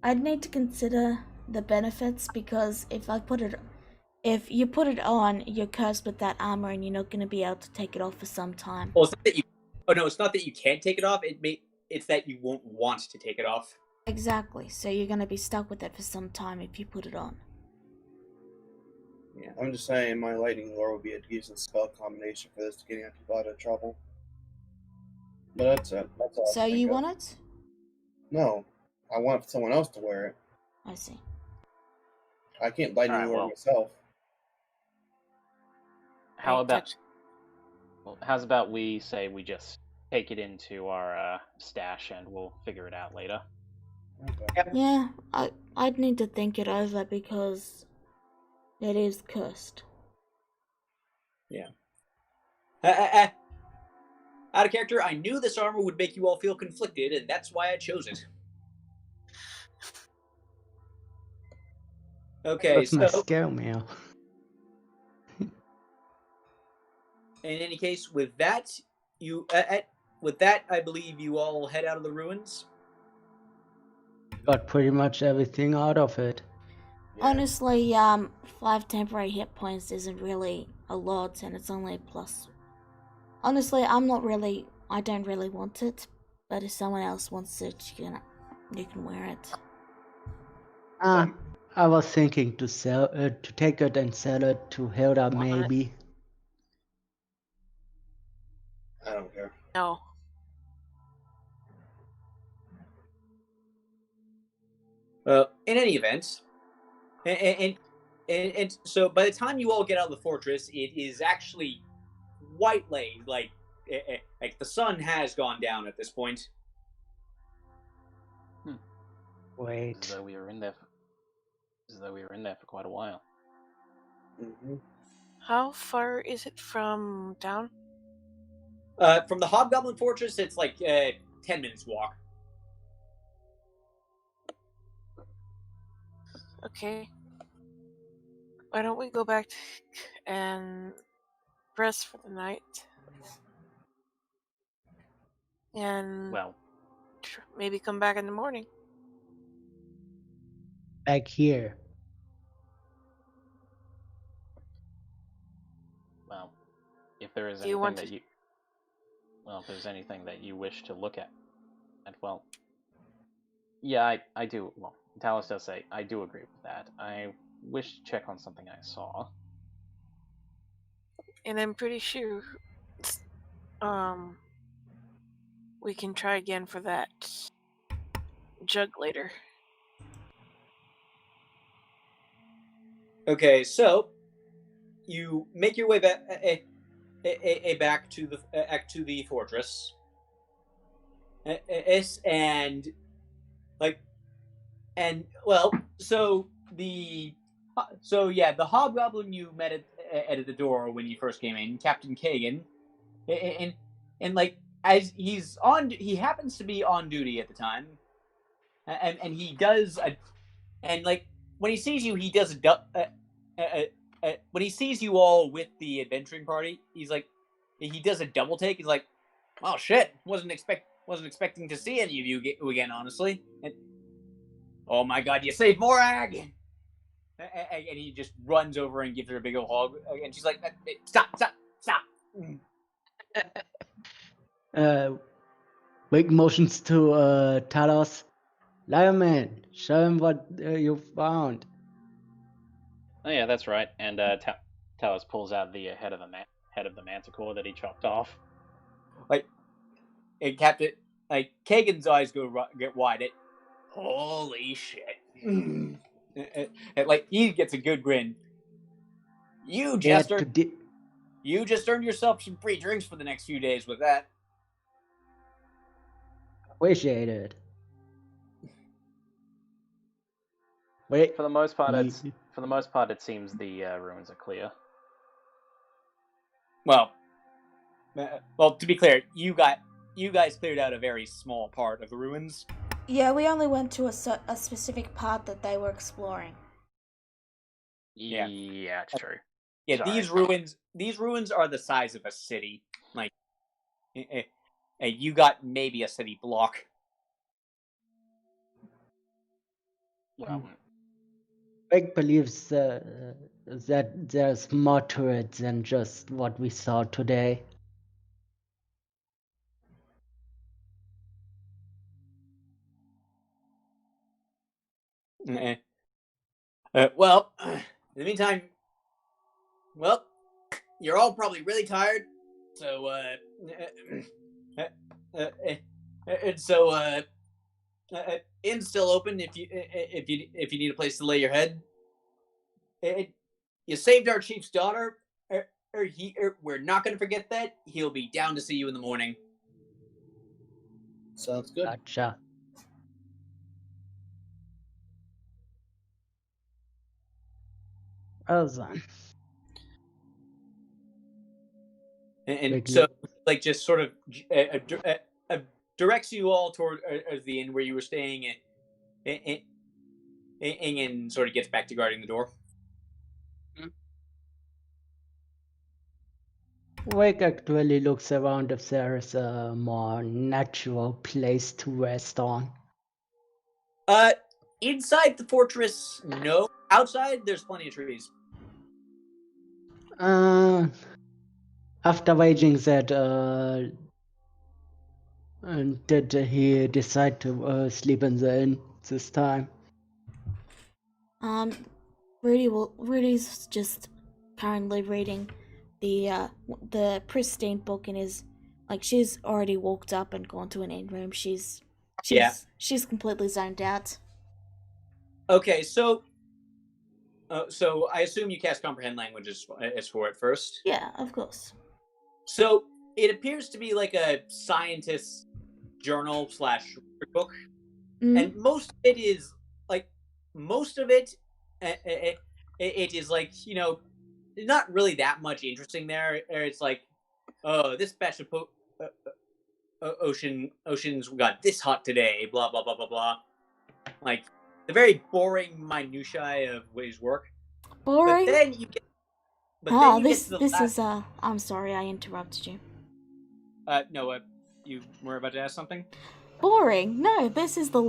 I'd need to consider the benefits, because if you put it on, you're cursed with that armor and you're not going to be able to take it off for some time. Well, it's not that you can't take it off. It's that you won't want to take it off. Exactly. So you're going to be stuck with it for some time if you put it on. Yeah, I'm just saying my lightning lore would be a decent spell combination for this to get people out of trouble. But that's it. That's all. So you want it? No, I want someone else to wear it. I see. I can't lightning lore myself. How's about we say we just take it into our stash and we'll figure it out later? Okay. Yeah, I'd need to think it over because it is cursed. Yeah. Out of character, I knew this armor would make you all feel conflicted, and that's why I chose it. Okay, That's my scale mail. In any case, with that, I believe you all head out of the ruins. Got pretty much everything out of it. Yeah. Honestly, 5 temporary hit points isn't really a lot, and it's only a plus. Honestly, I don't really want it, but if someone else wants it, you can wear it. I was thinking to take it and sell it to Hilda, maybe. I don't care. No. Well, in any event, and so by the time you all get out of the fortress, it is actually white laid, like the sun has gone down at this point. Wait. As though we were in there for quite a while. Mm-hmm. How far is it from town? From the Hobgoblin Fortress, it's like 10 minutes walk. Okay. Why don't we go back and rest for the night? And maybe come back in the morning. Back here. Well, if there is anything if there's anything that you wish to look at, and yeah, I do. Well, Talos does say I do agree with that. I wish to check on something I saw. And I'm pretty sure we can try again for that jug later. Okay, so you make your way back to the fortress, the hobgoblin you met at the door when you first came in, Captain Kagan, and as he happens to be on duty at the time, and he does when he sees you, he does when he sees you all with the adventuring party, he does a double take. He's like, "Oh shit! Wasn't expecting to see any of you again, honestly." And oh my god, you saved Morag! And he just runs over and gives her a big old hug, and she's like, "Stop! Big motions to Talos. Lion Man, show him what you found. Oh yeah, that's right. And Talos pulls out the head of the manticore that he chopped off. And Captain, Kagan's eyes get wide. Holy shit! And, like, he gets a good grin. You, Jester, you just earned yourself some free drinks for the next few days with that. Appreciate it. Wait. For the most part, it seems the ruins are clear. Well, to be clear, you guys cleared out a very small part of the ruins. Yeah, we only went to a specific part that they were exploring. Yeah, it's true. Yeah, Sorry. these ruins are the size of a city. Like, you got maybe a city block. Well, Rick believes that there's more to it than just what we saw today. Well, in the meantime, well, you're all probably really tired, so inn's still open if you need a place to lay your head. You saved our chief's daughter. We're not going to forget that. He'll be down to see you in the morning. Sounds good. Gotcha. Awesome. And so, like, just sort of directs you all toward the inn where you were staying, and sort of gets back to guarding the door. Wake actually looks around if there is a more natural place to rest on. Inside the fortress, no. Outside, there's plenty of trees. After waging that, did he decide to sleep in the inn this time? Rudy's just currently reading the pristine book in his, like, she's already walked up and gone to an inn room. She's completely zoned out. Okay, so I assume you cast comprehend language as for it first. Yeah, of course. So it appears to be like a scientist's journal / book, and most of it is like it is like, you know, not really that much interesting there. It's like, oh, this batch of oceans got this hot today, blah blah blah blah blah. Like the very boring minutiae of his work. Boring. But then you get. I'm sorry, I interrupted you. No, you were about to ask something? Boring. No, this is the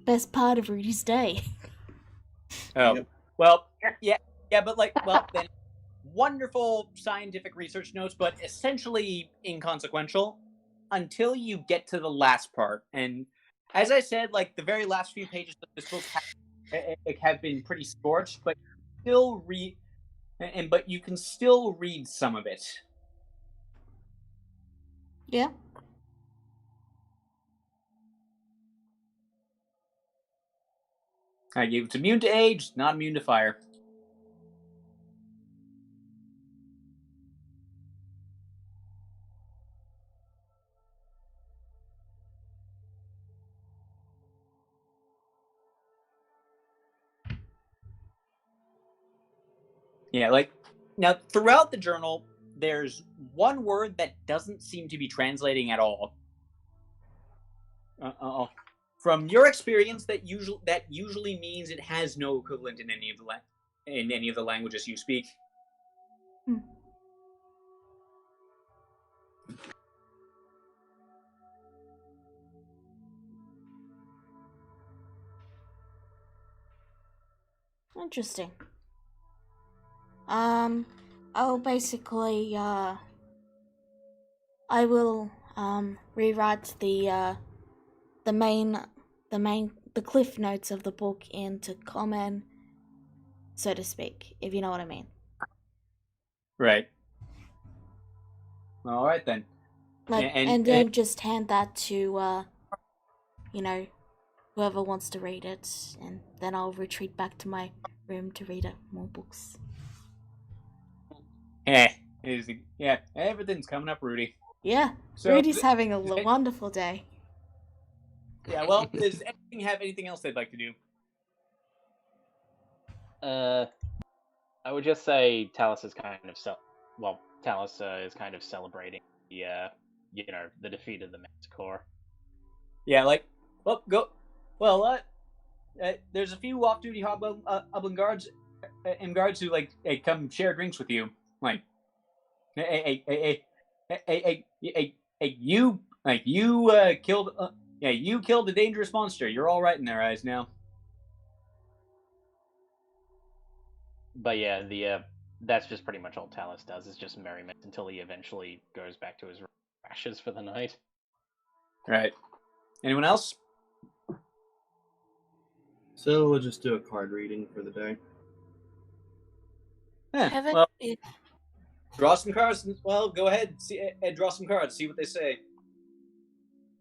best part of Rudy's day. Oh, yep. Well, yeah, but then wonderful scientific research notes, but essentially inconsequential until you get to the last part. And as I said, like, the very last few pages of this book have been pretty scorched, but you can still read some of it. Yeah. It's immune to age, not immune to fire. Yeah, like, now throughout the journal, there's one word that doesn't seem to be translating at all. From your experience, that usually means it has no equivalent in any of the languages you speak. Interesting. I'll basically I will rewrite the cliff notes of the book into common, so to speak, if you know what I mean. Right. All right then. and then just hand that to whoever wants to read it, and then I'll retreat back to my room to read more books. Everything's coming up, Rudy. Yeah, so, Rudy's having a wonderful day. Yeah, well, does anything have anything else they'd like to do? I would just say Talus is kind of Talus is kind of celebrating the the defeat of the Manticore. Yeah, there's a few off-duty Hobgoblin guards and guards who come share drinks with you. Like, you killed a dangerous monster. You're all right in their eyes now. But yeah, that's just pretty much all Talus does, is just merriment until he eventually goes back to his ashes for the night. Right. Anyone else? So we'll just do a card reading for the day. Draw some cards. Well, go ahead and draw some cards. See what they say.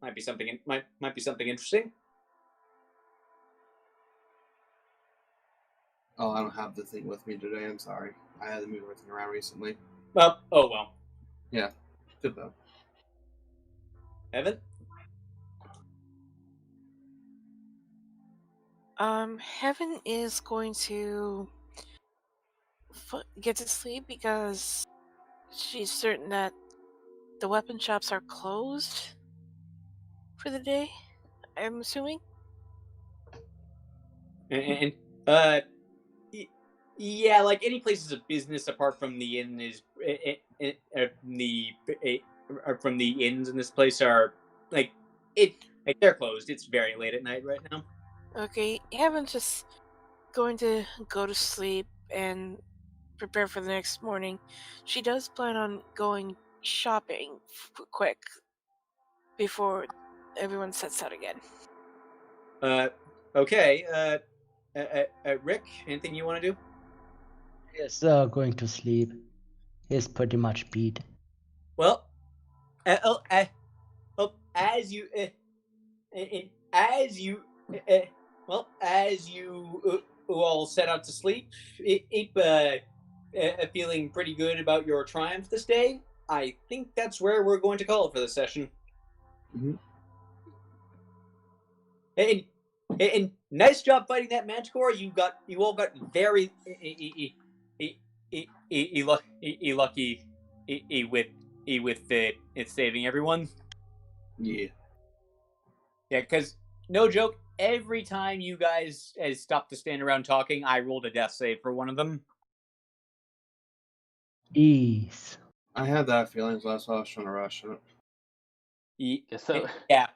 Might be something interesting. Oh, I don't have the thing with me today. I'm sorry. I had to move everything around recently. Well. Yeah, good though. Evan? Heaven is going to get to sleep because she's certain that the weapon shops are closed for the day, I'm assuming. And yeah, like any places of business apart from the inn is from the inns in this place are they're closed. It's very late at night right now. Okay, Heaven's just going to go to sleep and prepare for the next morning. She does plan on going shopping quick before everyone sets out again. Okay. Rick, anything you want to do? He's going to sleep. He's pretty much beat. Well, as you all set out to sleep, feeling pretty good about your triumph this day, I think that's where we're going to call it for the session. Mm-hmm. And nice job fighting that Manticore. You all got very lucky with it saving everyone. Yeah. Yeah, because no joke, every time you guys stopped to stand around talking, I rolled a death save for one of them. Ease. I had that feeling, so that's why I was trying to rush it. Yeah.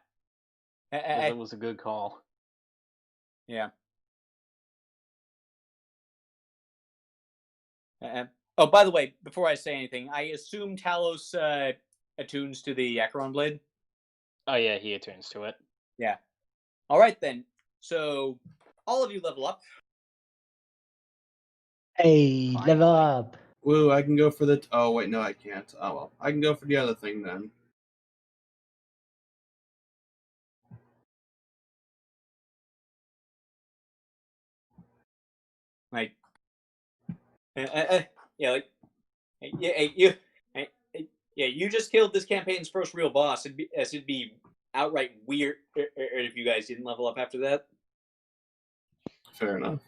It was a good call. Yeah. Oh, by the way, before I say anything, I assume Talos attunes to the Acheron Blade? Oh yeah, he attunes to it. Yeah. All right then. So, all of you level up. Hey, Finally. level up. Woo, I can go for the... Oh, wait, no, I can't. Oh, well. I can go for the other thing, then. Like, you just killed this campaign's first real boss. It'd be outright weird if you guys didn't level up after that. Fair enough.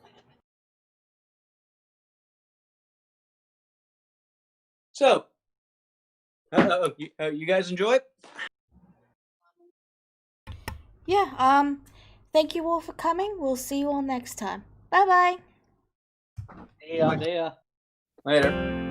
So, you guys enjoy it? Yeah, thank you all for coming. We'll see you all next time. Bye-bye. See ya. Later.